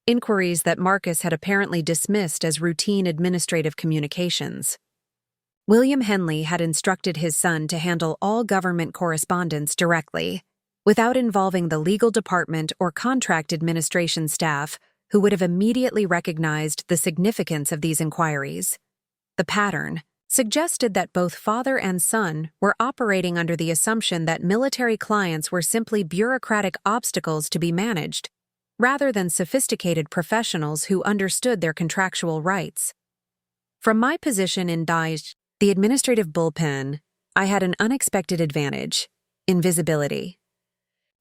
inquiries that Marcus had apparently dismissed as routine administrative communications. William Henley had instructed his son to handle all government correspondence directly, without involving the legal department or contract administration staff, who would have immediately recognized the significance of these inquiries. The pattern suggested that both father and son were operating under the assumption that military clients were simply bureaucratic obstacles to be managed, rather than sophisticated professionals who understood their contractual rights. From my position in the administrative bullpen, I had an unexpected advantage: invisibility.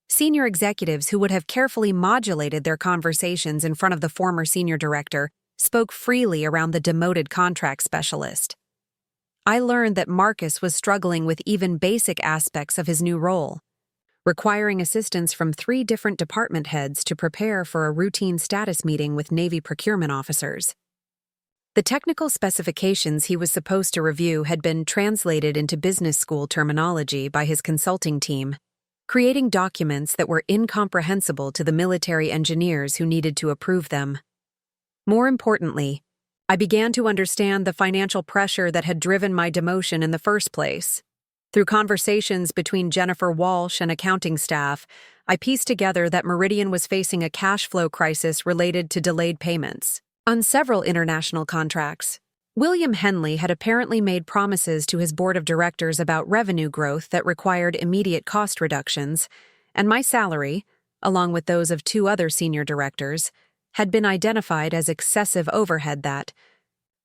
Senior executives who would have carefully modulated their conversations in front of the former senior director spoke freely around the demoted contract specialist. I learned that Marcus was struggling with even basic aspects of his new role, requiring assistance from 3 different department heads to prepare for a routine status meeting with Navy procurement officers. The technical specifications he was supposed to review had been translated into business school terminology by his consulting team, creating documents that were incomprehensible to the military engineers who needed to approve them. More importantly, I began to understand the financial pressure that had driven my demotion in the first place. Through conversations between Jennifer Walsh and accounting staff, I pieced together that Meridian was facing a cash flow crisis related to delayed payments. On several international contracts, William Henley had apparently made promises to his board of directors about revenue growth that required immediate cost reductions, and my salary, along with those of 2 other senior directors, had been identified as excessive overhead that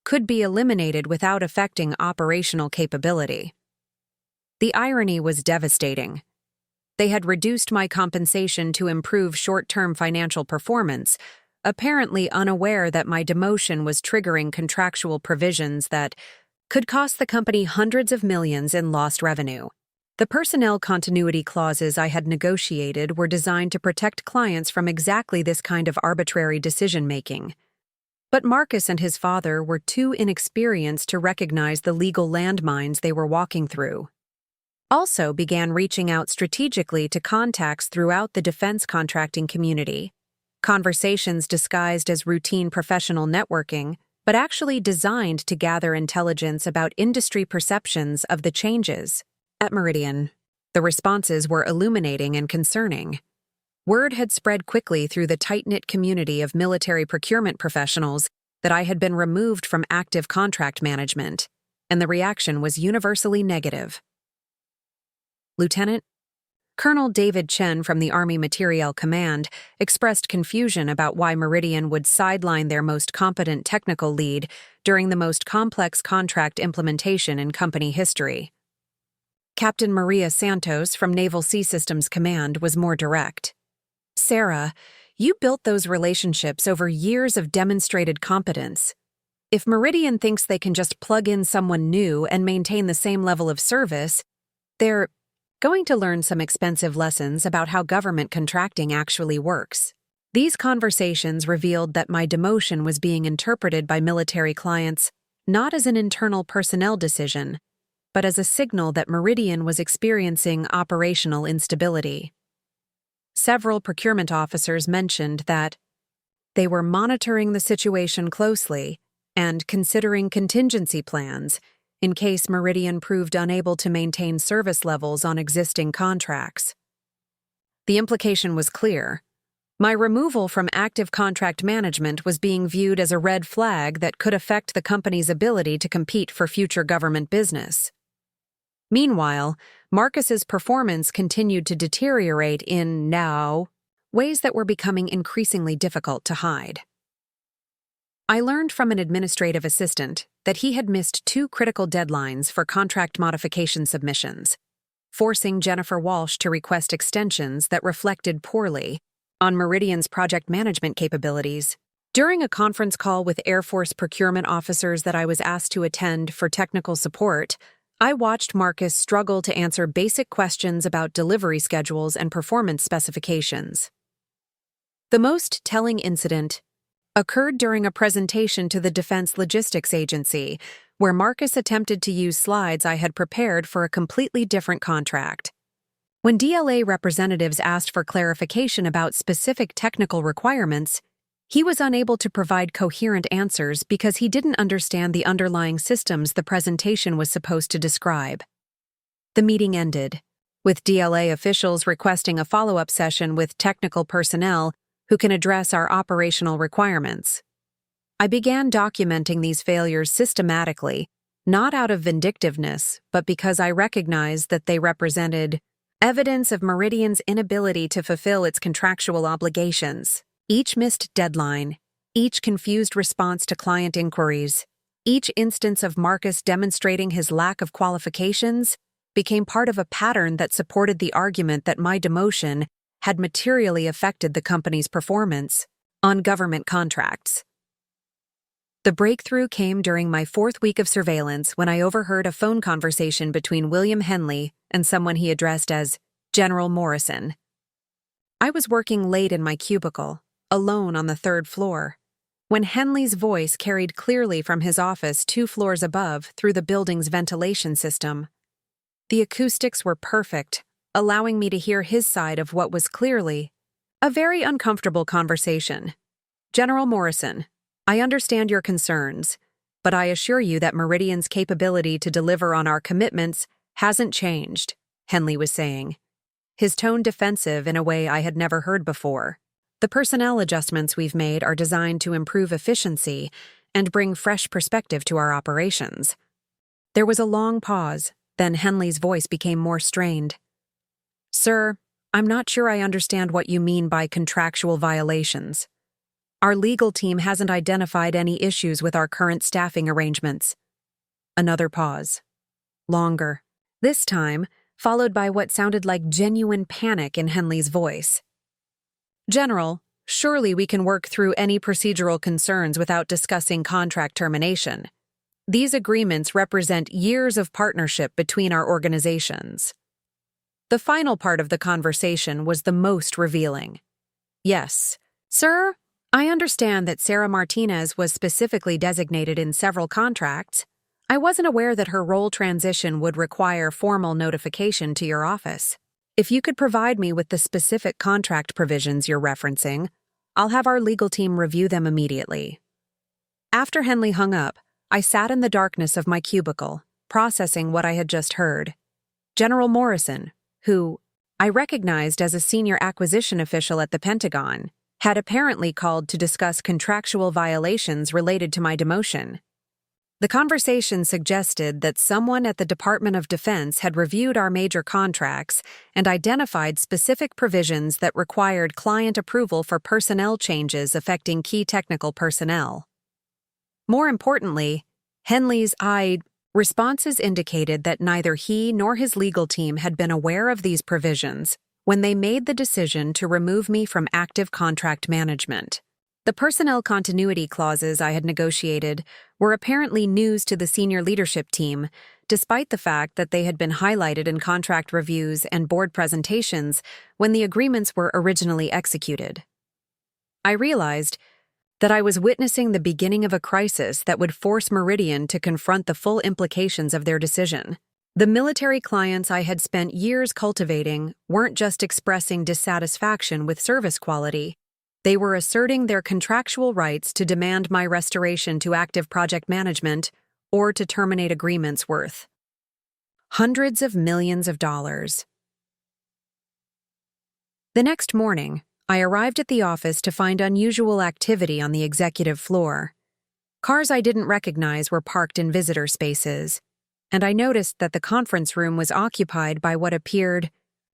could be eliminated without affecting operational capability. The irony was devastating. They had reduced my compensation to improve short-term financial performance, apparently unaware that my demotion was triggering contractual provisions that could cost the company hundreds of millions in lost revenue. The personnel continuity clauses I had negotiated were designed to protect clients from exactly this kind of arbitrary decision-making. But Marcus and his father were too inexperienced to recognize the legal landmines they were walking through. Also began reaching out strategically to contacts throughout the defense contracting community. Conversations disguised as routine professional networking, but actually designed to gather intelligence about industry perceptions of the changes. At Meridian, the responses were illuminating and concerning. Word had spread quickly through the tight-knit community of military procurement professionals that I had been removed from active contract management, and the reaction was universally negative. Lieutenant Colonel David Chen from the Army Materiel Command expressed confusion about why Meridian would sideline their most competent technical lead during the most complex contract implementation in company history. Captain Maria Santos from Naval Sea Systems Command was more direct. "Sarah, you built those relationships over years of demonstrated competence. If Meridian thinks they can just plug in someone new and maintain the same level of service, they're going to learn some expensive lessons about how government contracting actually works." These conversations revealed that my demotion was being interpreted by military clients not as an internal personnel decision, but as a signal that Meridian was experiencing operational instability. Several procurement officers mentioned that they were monitoring the situation closely and considering contingency plans in case Meridian proved unable to maintain service levels on existing contracts. The implication was clear. My removal from active contract management was being viewed as a red flag that could affect the company's ability to compete for future government business. Meanwhile, Marcus's performance continued to deteriorate in ways that were becoming increasingly difficult to hide. I learned from an administrative assistant that he had missed 2 critical deadlines for contract modification submissions, forcing Jennifer Walsh to request extensions that reflected poorly on Meridian's project management capabilities. During a conference call with Air Force procurement officers that I was asked to attend for technical support, I watched Marcus struggle to answer basic questions about delivery schedules and performance specifications. The most telling incident occurred during a presentation to the Defense Logistics Agency, where Marcus attempted to use slides I had prepared for a completely different contract. When DLA representatives asked for clarification about specific technical requirements, he was unable to provide coherent answers because he didn't understand the underlying systems the presentation was supposed to describe. The meeting ended, with DLA officials requesting a follow-up session with technical personnel who can address our operational requirements. I began documenting these failures systematically, not out of vindictiveness, but because I recognized that they represented evidence of Meridian's inability to fulfill its contractual obligations. Each missed deadline, each confused response to client inquiries, each instance of Marcus demonstrating his lack of qualifications became part of a pattern that supported the argument that my demotion had materially affected the company's performance on government contracts. The breakthrough came during my 4th week of surveillance when I overheard a phone conversation between William Henley and someone he addressed as General Morrison. I was working late in my cubicle, alone on the 3rd floor, when Henley's voice carried clearly from his office 2 floors above through the building's ventilation system. The acoustics were perfect, allowing me to hear his side of what was clearly a very uncomfortable conversation. General Morrison, I understand your concerns, but I assure you that Meridian's capability to deliver on our commitments hasn't changed, Henley was saying, his tone defensive in a way I had never heard before. The personnel adjustments we've made are designed to improve efficiency and bring fresh perspective to our operations. There was a long pause, then Henley's voice became more strained. Sir, I'm not sure I understand what you mean by contractual violations. Our legal team hasn't identified any issues with our current staffing arrangements. Another pause. Longer. This time, followed by what sounded like genuine panic in Henley's voice. General, surely we can work through any procedural concerns without discussing contract termination. These agreements represent years of partnership between our organizations. The final part of the conversation was the most revealing. Yes, sir, I understand that Sarah Martinez was specifically designated in several contracts. I wasn't aware that her role transition would require formal notification to your office. If you could provide me with the specific contract provisions you're referencing, I'll have our legal team review them immediately. After Henley hung up, I sat in the darkness of my cubicle, processing what I had just heard. General Morrison, who I recognized as a senior acquisition official at the Pentagon, had apparently called to discuss contractual violations related to my demotion. The conversation suggested that someone at the Department of Defense had reviewed our major contracts and identified specific provisions that required client approval for personnel changes affecting key technical personnel. More importantly, Henley's responses indicated that neither he nor his legal team had been aware of these provisions when they made the decision to remove me from active contract management. The personnel continuity clauses I had negotiated were apparently news to the senior leadership team, despite the fact that they had been highlighted in contract reviews and board presentations when the agreements were originally executed. I realized that I was witnessing the beginning of a crisis that would force Meridian to confront the full implications of their decision. The military clients I had spent years cultivating weren't just expressing dissatisfaction with service quality. They were asserting their contractual rights to demand my restoration to active project management or to terminate agreements worth hundreds of millions of dollars. The next morning, I arrived at the office to find unusual activity on the executive floor. Cars I didn't recognize were parked in visitor spaces, and I noticed that the conference room was occupied by what appeared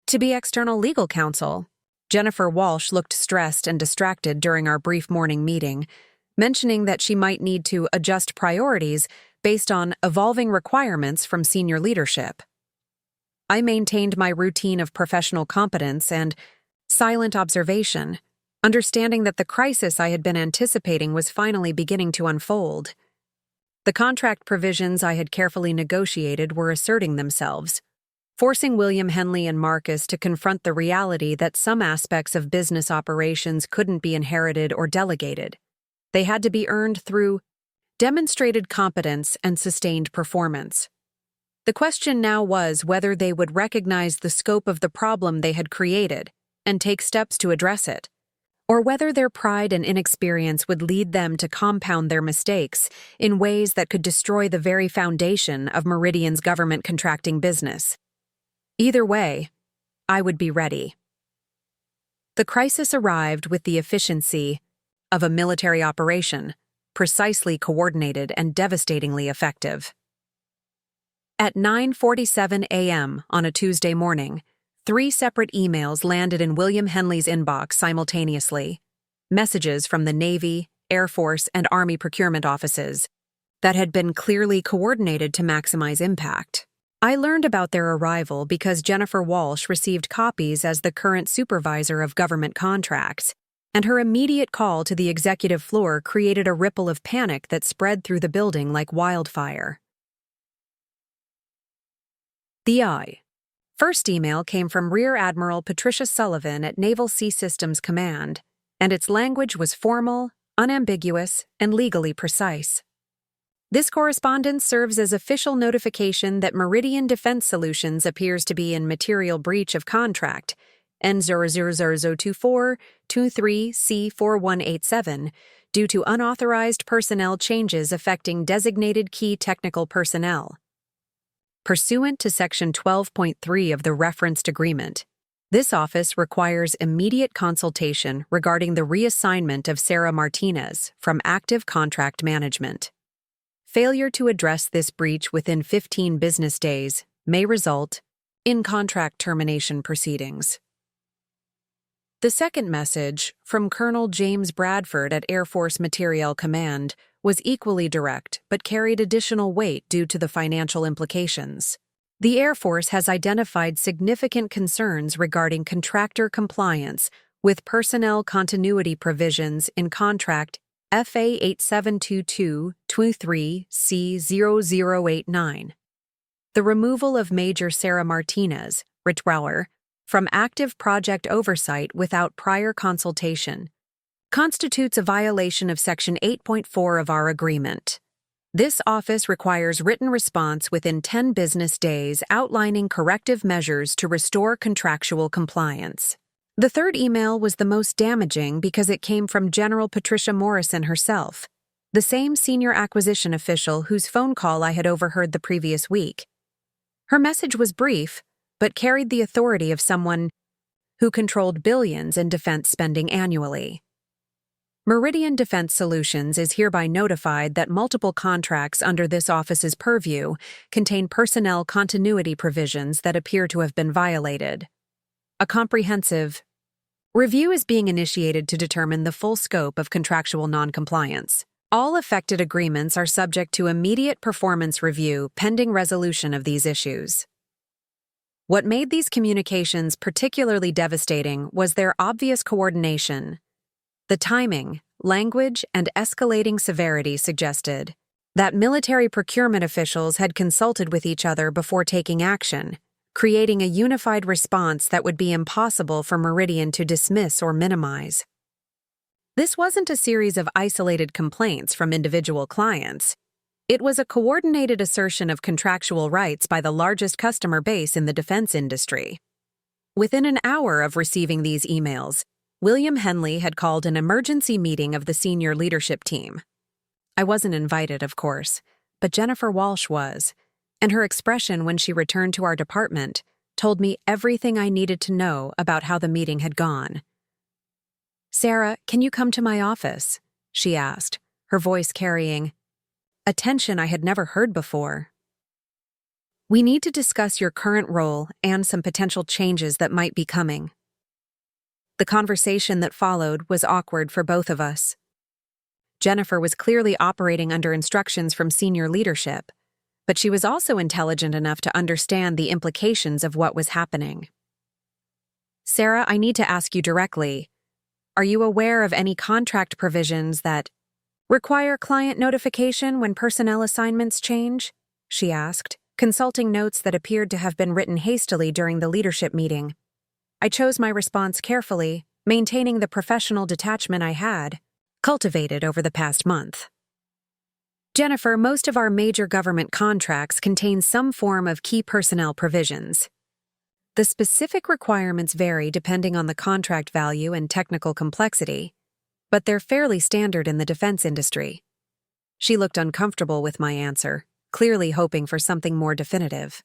to be external legal counsel. Jennifer Walsh looked stressed and distracted during our brief morning meeting, mentioning that she might need to adjust priorities based on evolving requirements from senior leadership. I maintained my routine of professional competence and silent observation, understanding that the crisis I had been anticipating was finally beginning to unfold. The contract provisions I had carefully negotiated were asserting themselves, forcing William Henley and Marcus to confront the reality that some aspects of business operations couldn't be inherited or delegated. They had to be earned through demonstrated competence and sustained performance. The question now was whether they would recognize the scope of the problem they had created and take steps to address it, or whether their pride and inexperience would lead them to compound their mistakes in ways that could destroy the very foundation of Meridian's government contracting business. Either way, I would be ready. The crisis arrived with the efficiency of a military operation, precisely coordinated and devastatingly effective. At 9:47 a.m. on a Tuesday morning, 3 separate emails landed in William Henley's inbox simultaneously, messages from the Navy, Air Force, and Army procurement offices that had been clearly coordinated to maximize impact. I learned about their arrival because Jennifer Walsh received copies as the current supervisor of government contracts, and her immediate call to the executive floor created a ripple of panic that spread through the building like wildfire. The first email came from Rear Admiral Patricia Sullivan at Naval Sea Systems Command, and its language was formal, unambiguous, and legally precise. This correspondence serves as official notification that Meridian Defense Solutions appears to be in material breach of contract N0002423C4187 due to unauthorized personnel changes affecting designated key technical personnel. Pursuant to Section 12.3 of the referenced agreement, this office requires immediate consultation regarding the reassignment of Sarah Martinez from active contract management. Failure to address this breach within 15 business days may result in contract termination proceedings. The second message, from Colonel James Bradford at Air Force Materiel Command, was equally direct but carried additional weight due to the financial implications. The Air Force has identified significant concerns regarding contractor compliance with personnel continuity provisions in contract FA 8722-23C0089. The removal of Major Sarah Martinez, Rittweiler, from active project oversight without prior consultation constitutes a violation of Section 8.4 of our agreement. This office requires written response within 10 business days outlining corrective measures to restore contractual compliance. The third email was the most damaging because it came from General Patricia Morrison herself, the same senior acquisition official whose phone call I had overheard the previous week. Her message was brief, but carried the authority of someone who controlled billions in defense spending annually. Meridian Defense Solutions is hereby notified that multiple contracts under this office's purview contain personnel continuity provisions that appear to have been violated. A comprehensive review is being initiated to determine the full scope of contractual noncompliance. All affected agreements are subject to immediate performance review pending resolution of these issues. What made these communications particularly devastating was their obvious coordination. The timing, language, and escalating severity suggested that military procurement officials had consulted with each other before taking action, creating a unified response that would be impossible for Meridian to dismiss or minimize. This wasn't a series of isolated complaints from individual clients. It was a coordinated assertion of contractual rights by the largest customer base in the defense industry. Within an hour of receiving these emails, William Henley had called an emergency meeting of the senior leadership team. I wasn't invited, of course, but Jennifer Walsh was, and her expression when she returned to our department told me everything I needed to know about how the meeting had gone. "Sarah, can you come to my office?" she asked, her voice carrying a tension I had never heard before. "We need to discuss your current role and some potential changes that might be coming." The conversation that followed was awkward for both of us. Jennifer was clearly operating under instructions from senior leadership, but she was also intelligent enough to understand the implications of what was happening. "Sarah, I need to ask you directly, Are you aware of any contract provisions that require client notification when personnel assignments change? She asked, consulting notes that appeared to have been written hastily during the leadership meeting. I chose my response carefully, maintaining the professional detachment I had cultivated over the past month. Jennifer, most of our major government contracts contain some form of key personnel provisions. The specific requirements vary depending on the contract value and technical complexity, but they're fairly standard in the defense industry. She looked uncomfortable with my answer, clearly hoping for something more definitive.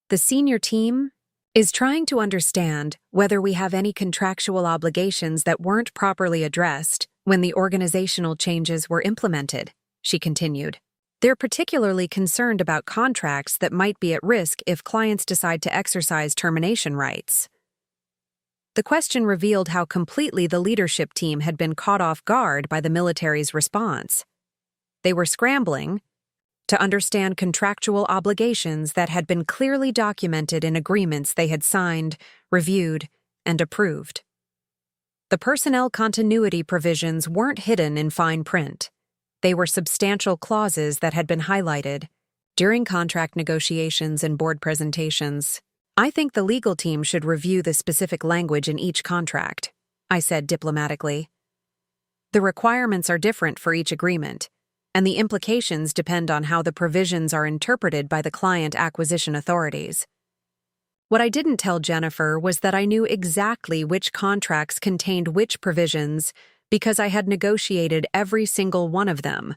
The senior team is trying to understand whether we have any contractual obligations that weren't properly addressed when the organizational changes were implemented, she continued. They're particularly concerned about contracts that might be at risk if clients decide to exercise termination rights. The question revealed how completely the leadership team had been caught off guard by the military's response. They were scrambling to understand contractual obligations that had been clearly documented in agreements they had signed, reviewed, and approved. The personnel continuity provisions weren't hidden in fine print. They were substantial clauses that had been highlighted during contract negotiations and board presentations. I think the legal team should review the specific language in each contract, I said diplomatically. The requirements are different for each agreement, and the implications depend on how the provisions are interpreted by the client acquisition authorities. What I didn't tell Jennifer was that I knew exactly which contracts contained which provisions because I had negotiated every single one of them.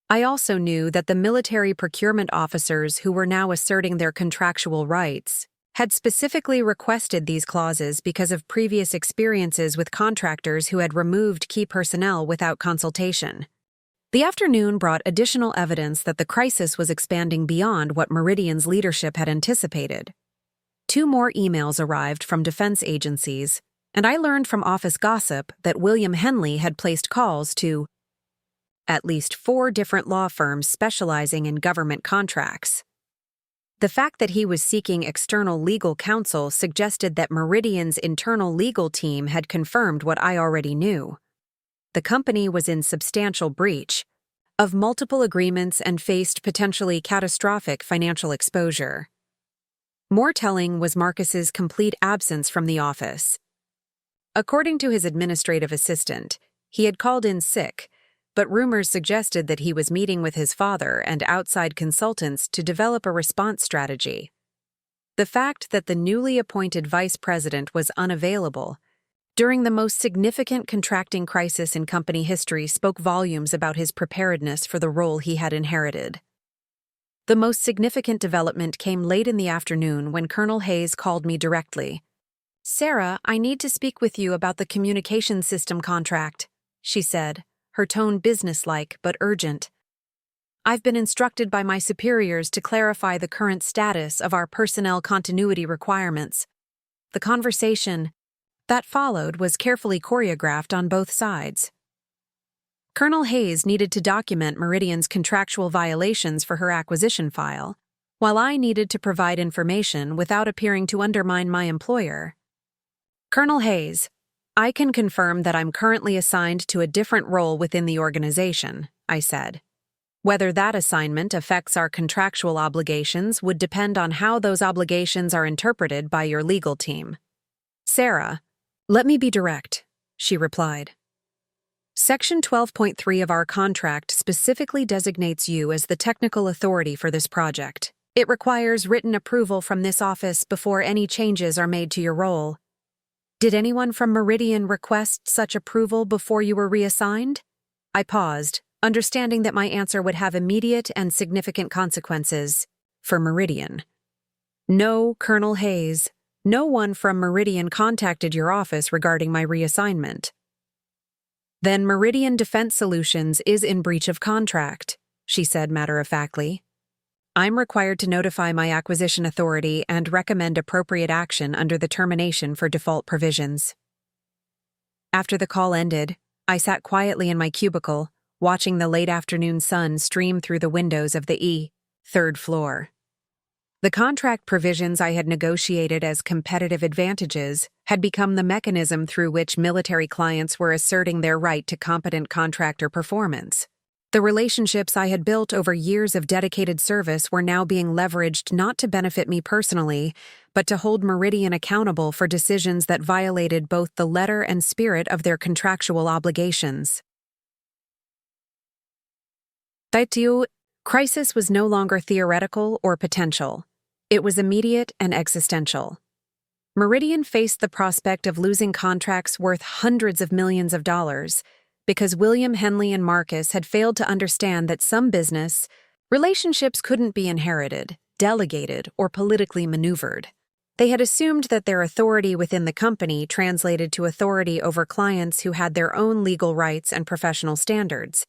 I also knew that the military procurement officers who were now asserting their contractual rights had specifically requested these clauses because of previous experiences with contractors who had removed key personnel without consultation. The afternoon brought additional evidence that the crisis was expanding beyond what Meridian's leadership had anticipated. 2 more emails arrived from defense agencies, and I learned from office gossip that William Henley had placed calls to at least 4 different law firms specializing in government contracts. The fact that he was seeking external legal counsel suggested that Meridian's internal legal team had confirmed what I already knew. The company was in substantial breach of multiple agreements and faced potentially catastrophic financial exposure. More telling was Marcus's complete absence from the office. According to his administrative assistant, he had called in sick, but rumors suggested that he was meeting with his father and outside consultants to develop a response strategy. The fact that the newly appointed vice president was unavailable during the most significant contracting crisis in company history spoke volumes about his preparedness for the role he had inherited. The most significant development came late in the afternoon when Colonel Hayes called me directly. "Sarah, I need to speak with you about the communication system contract," she said, her tone businesslike but urgent. "I've been instructed by my superiors to clarify the current status of our personnel continuity requirements." The conversation that followed was carefully choreographed on both sides. Colonel Hayes needed to document Meridian's contractual violations for her acquisition file, while I needed to provide information without appearing to undermine my employer. "Colonel Hayes, I can confirm that I'm currently assigned to a different role within the organization," I said. "Whether that assignment affects our contractual obligations would depend on how those obligations are interpreted by your legal team." "Sarah, let me be direct," she replied. "Section 12.3 of our contract specifically designates you as the technical authority for this project. It requires written approval from this office before any changes are made to your role. Did anyone from Meridian request such approval before you were reassigned?" I paused, understanding that my answer would have immediate and significant consequences for Meridian. "No, Colonel Hayes. No one from Meridian contacted your office regarding my reassignment." "Then Meridian Defense Solutions is in breach of contract," she said matter-of-factly. "I'm required to notify my acquisition authority and recommend appropriate action under the termination for default provisions." After the call ended, I sat quietly in my cubicle, watching the late afternoon sun stream through the windows of the third floor. The contract provisions I had negotiated as competitive advantages had become the mechanism through which military clients were asserting their right to competent contractor performance. The relationships I had built over years of dedicated service were now being leveraged not to benefit me personally, but to hold Meridian accountable for decisions that violated both the letter and spirit of their contractual obligations. Crisis was no longer theoretical or potential. It was immediate and existential. Meridian faced the prospect of losing contracts worth hundreds of millions of dollars because William, Henley, and Marcus had failed to understand that some business relationships couldn't be inherited, delegated, or politically maneuvered. They had assumed that their authority within the company translated to authority over clients who had their own legal rights and professional standards.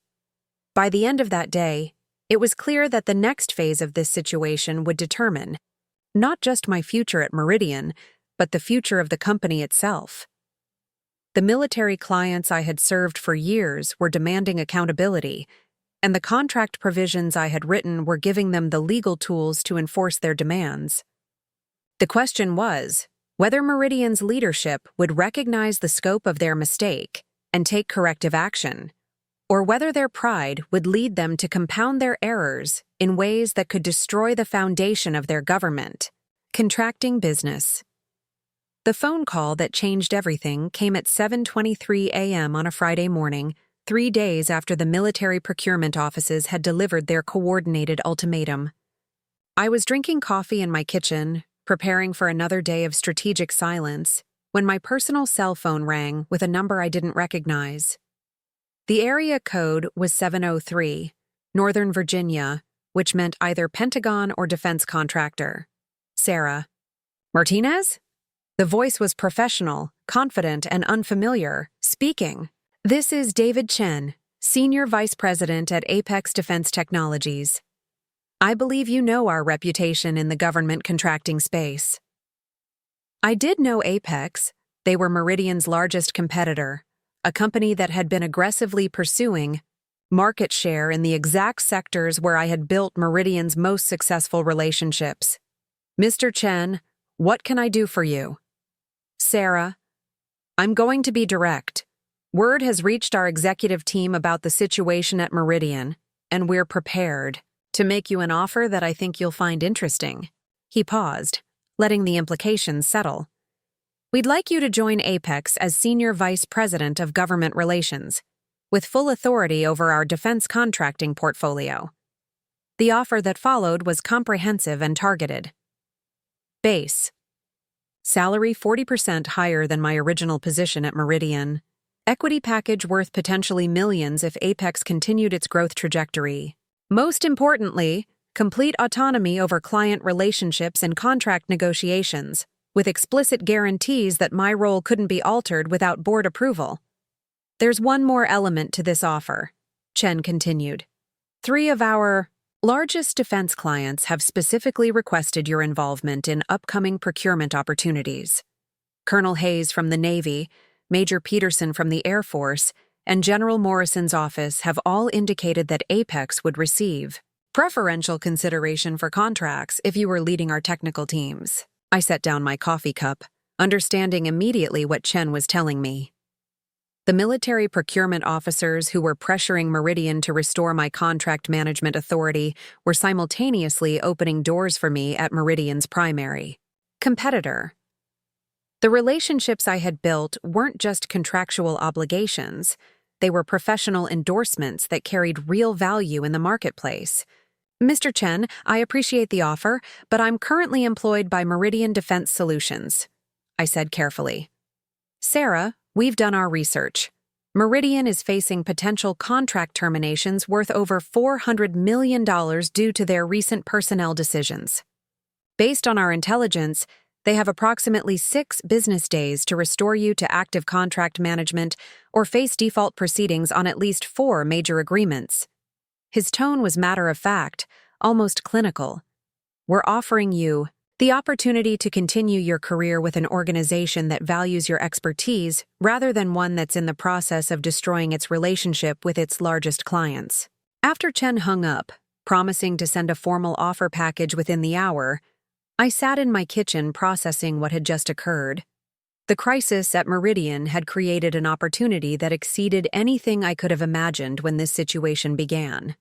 By the end of that day, it was clear that the next phase of this situation would determine not just my future at Meridian, but the future of the company itself. The military clients I had served for years were demanding accountability, and the contract provisions I had written were giving them the legal tools to enforce their demands. The question was whether Meridian's leadership would recognize the scope of their mistake and take corrective action, or whether their pride would lead them to compound their errors in ways that could destroy the foundation of their government. Contracting business. The phone call that changed everything came at 7:23 a.m. on a Friday morning, 3 days after the military procurement offices had delivered their coordinated ultimatum. I was drinking coffee in my kitchen, preparing for another day of strategic silence, when my personal cell phone rang with a number I didn't recognize. The area code was 703, Northern Virginia, which meant either Pentagon or defense contractor. Sarah. Martinez? The voice was professional, confident, and unfamiliar. Speaking. This is David Chen, Senior Vice President at Apex Defense Technologies. I believe you know our reputation in the government contracting space. I did know Apex. They were Meridian's largest competitor, a company that had been aggressively pursuing market share in the exact sectors where I had built Meridian's most successful relationships. Mr. Chen, what can I do for you? Sarah, I'm going to be direct. Word has reached our executive team about the situation at Meridian, and we're prepared to make you an offer that I think you'll find interesting. He paused, letting the implications settle. We'd like you to join Apex as Senior Vice President of Government Relations, with full authority over our defense contracting portfolio. The offer that followed was comprehensive and targeted. Base. Salary 40% higher than my original position at Meridian. Equity package worth potentially millions if Apex continued its growth trajectory. Most importantly, complete autonomy over client relationships and contract negotiations, with explicit guarantees that my role couldn't be altered without board approval. There's one more element to this offer, Chen continued. 3 of our largest defense clients have specifically requested your involvement in upcoming procurement opportunities. Colonel Hayes from the Navy, Major Peterson from the Air Force, and General Morrison's office have all indicated that Apex would receive preferential consideration for contracts if you were leading our technical teams. I set down my coffee cup, understanding immediately what Chen was telling me. The military procurement officers who were pressuring Meridian to restore my contract management authority were simultaneously opening doors for me at Meridian's primary competitor. The relationships I had built weren't just contractual obligations, they were professional endorsements that carried real value in the marketplace. Mr. Chen, I appreciate the offer, but I'm currently employed by Meridian Defense Solutions, I said carefully. Sarah, we've done our research. Meridian is facing potential contract terminations worth over $400 million due to their recent personnel decisions. Based on our intelligence, they have approximately 6 business days to restore you to active contract management or face default proceedings on at least 4 major agreements. His tone was matter-of-fact, almost clinical. We're offering you the opportunity to continue your career with an organization that values your expertise rather than one that's in the process of destroying its relationship with its largest clients. After Chen hung up, promising to send a formal offer package within the hour, I sat in my kitchen processing what had just occurred. The crisis at Meridian had created an opportunity that exceeded anything I could have imagined when this situation began.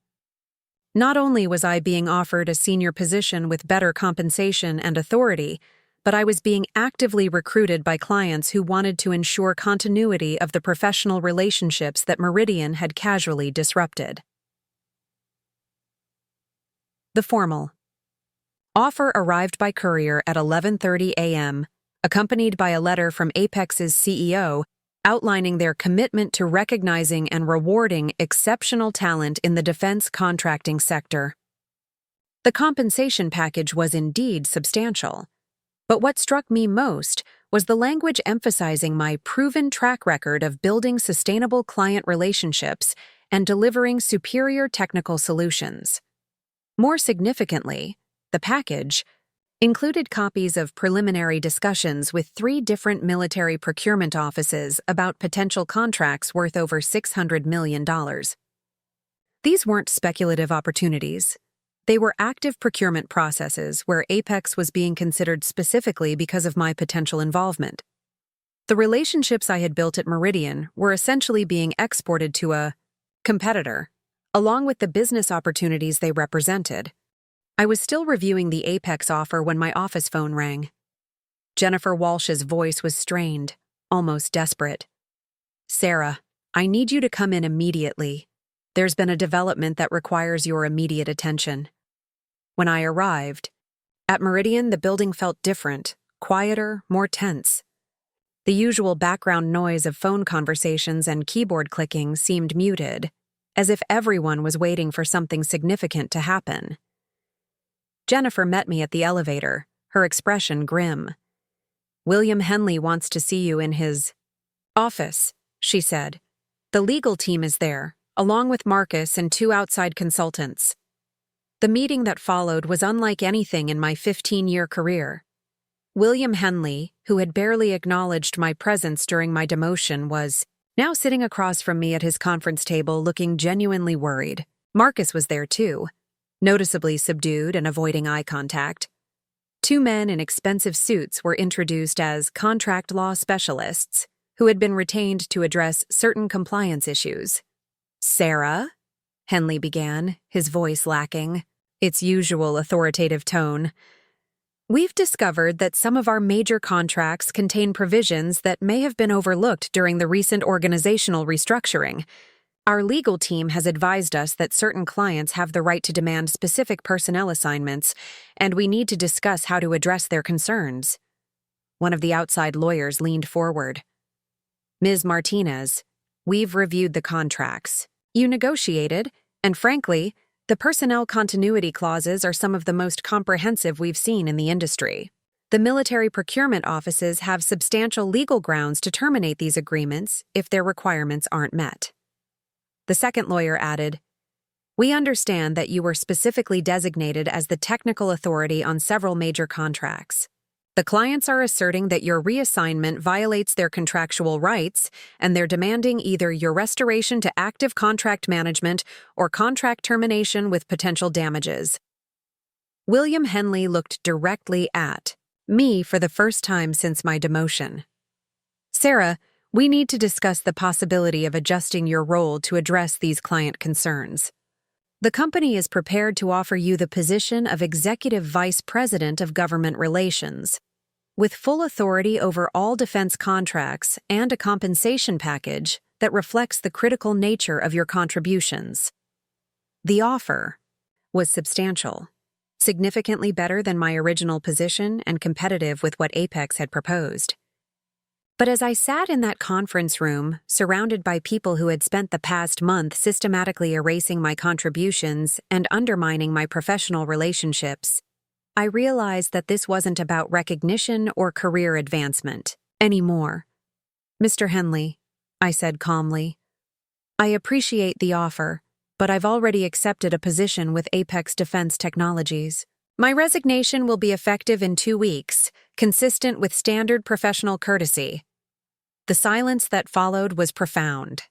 Not only was I being offered a senior position with better compensation and authority, but I was being actively recruited by clients who wanted to ensure continuity of the professional relationships that Meridian had casually disrupted. The formal offer arrived by courier at 11:30 a.m., accompanied by a letter from Apex's CEO outlining their commitment to recognizing and rewarding exceptional talent in the defense contracting sector. The compensation package was indeed substantial, but what struck me most was the language emphasizing my proven track record of building sustainable client relationships and delivering superior technical solutions. More significantly, the package included copies of preliminary discussions with 3 different military procurement offices about potential contracts worth over $600 million. These weren't speculative opportunities. They were active procurement processes where Apex was being considered specifically because of my potential involvement. The relationships I had built at Meridian were essentially being exported to a competitor, along with the business opportunities they represented. I was still reviewing the Apex offer when my office phone rang. Jennifer Walsh's voice was strained, almost desperate. "Sarah, I need you to come in immediately. There's been a development that requires your immediate attention." When I arrived, at Meridian, the building felt different, quieter, more tense. The usual background noise of phone conversations and keyboard clicking seemed muted, as if everyone was waiting for something significant to happen. Jennifer met me at the elevator, her expression grim. "William Henley wants to see you in his office," she said. "The legal team is there, along with Marcus and 2 outside consultants." The meeting that followed was unlike anything in my 15-year career. William Henley, who had barely acknowledged my presence during my demotion, was now sitting across from me at his conference table looking genuinely worried. Marcus was there too, noticeably subdued and avoiding eye contact. 2 men in expensive suits were introduced as contract law specialists who had been retained to address certain compliance issues. "Sarah," Henley began, his voice lacking its usual authoritative tone, "we've discovered that some of our major contracts contain provisions that may have been overlooked during the recent organizational restructuring. Our legal team has advised us that certain clients have the right to demand specific personnel assignments, and we need to discuss how to address their concerns." One of the outside lawyers leaned forward. "Ms. Martinez, we've reviewed the contracts you negotiated, and frankly, the personnel continuity clauses are some of the most comprehensive we've seen in the industry. The military procurement offices have substantial legal grounds to terminate these agreements if their requirements aren't met." The second lawyer added, "We understand that you were specifically designated as the technical authority on several major contracts. The clients are asserting that your reassignment violates their contractual rights, and they're demanding either your restoration to active contract management or contract termination with potential damages." William Henley looked directly at me for the first time since my demotion. "Sarah, we need to discuss the possibility of adjusting your role to address these client concerns. The company is prepared to offer you the position of Executive Vice President of Government Relations, with full authority over all defense contracts and a compensation package that reflects the critical nature of your contributions." The offer was substantial, significantly better than my original position and competitive with what Apex had proposed. But as I sat in that conference room, surrounded by people who had spent the past month systematically erasing my contributions and undermining my professional relationships, I realized that this wasn't about recognition or career advancement anymore. "Mr. Henley," I said calmly, "I appreciate the offer, but I've already accepted a position with Apex Defense Technologies. My resignation will be effective in 2 weeks, consistent with standard professional courtesy." The silence that followed was profound.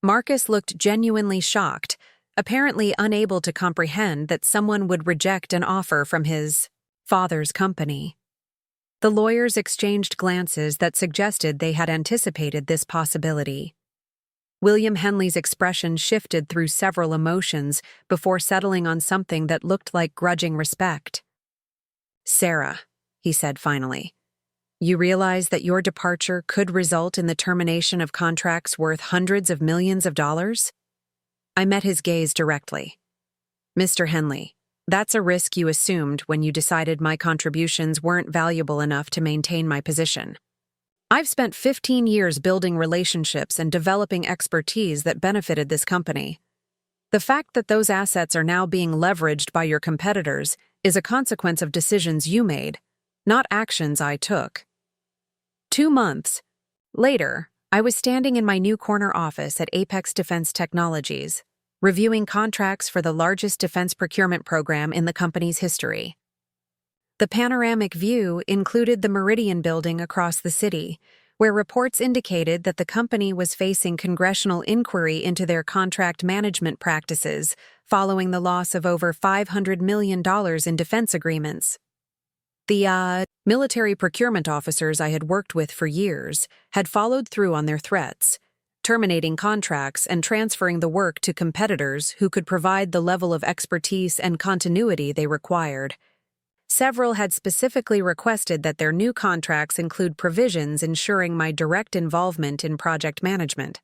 Marcus looked genuinely shocked, apparently unable to comprehend that someone would reject an offer from his father's company. The lawyers exchanged glances that suggested they had anticipated this possibility. William Henley's expression shifted through several emotions before settling on something that looked like grudging respect. "Sarah," he said finally, "you realize that your departure could result in the termination of contracts worth hundreds of millions of dollars?" I met his gaze directly. "Mr. Henley, that's a risk you assumed when you decided my contributions weren't valuable enough to maintain my position. I've spent 15 years building relationships and developing expertise that benefited this company. The fact that those assets are now being leveraged by your competitors is a consequence of decisions you made, not actions I took." 2 months later, I was standing in my new corner office at Apex Defense Technologies, reviewing contracts for the largest defense procurement program in the company's history. The panoramic view included the Meridian building across the city, where reports indicated that the company was facing congressional inquiry into their contract management practices following the loss of over $500 million in defense agreements. The military procurement officers I had worked with for years had followed through on their threats, terminating contracts and transferring the work to competitors who could provide the level of expertise and continuity they required. Several had specifically requested that their new contracts include provisions ensuring my direct involvement in project management.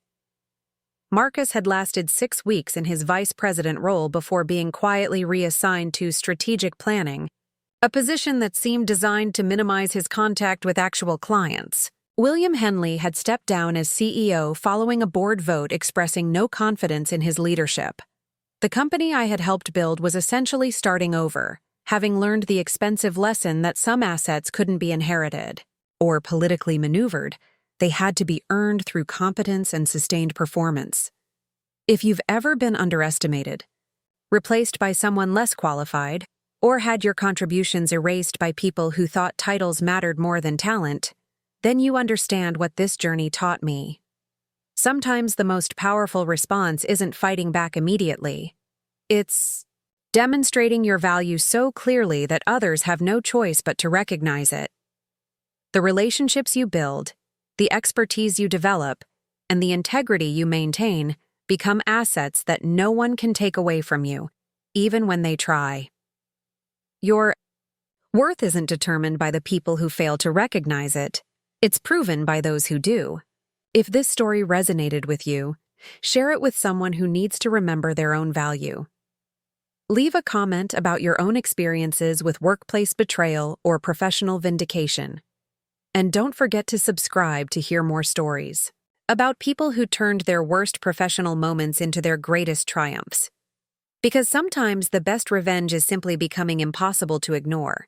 Marcus had lasted 6 weeks in his vice president role before being quietly reassigned to strategic planning, a position that seemed designed to minimize his contact with actual clients. William Henley had stepped down as CEO following a board vote expressing no confidence in his leadership. The company I had helped build was essentially starting over, having learned the expensive lesson that some assets couldn't be inherited or politically maneuvered. They had to be earned through competence and sustained performance. If you've ever been underestimated, replaced by someone less qualified, or had your contributions erased by people who thought titles mattered more than talent, then you understand what this journey taught me. Sometimes the most powerful response isn't fighting back immediately. It's demonstrating your value so clearly that others have no choice but to recognize it. The relationships you build, the expertise you develop, and the integrity you maintain become assets that no one can take away from you, even when they try. Your worth isn't determined by the people who fail to recognize it. It's proven by those who do. If this story resonated with you, share it with someone who needs to remember their own value. Leave a comment about your own experiences with workplace betrayal or professional vindication. And don't forget to subscribe to hear more stories about people who turned their worst professional moments into their greatest triumphs. Because sometimes the best revenge is simply becoming impossible to ignore.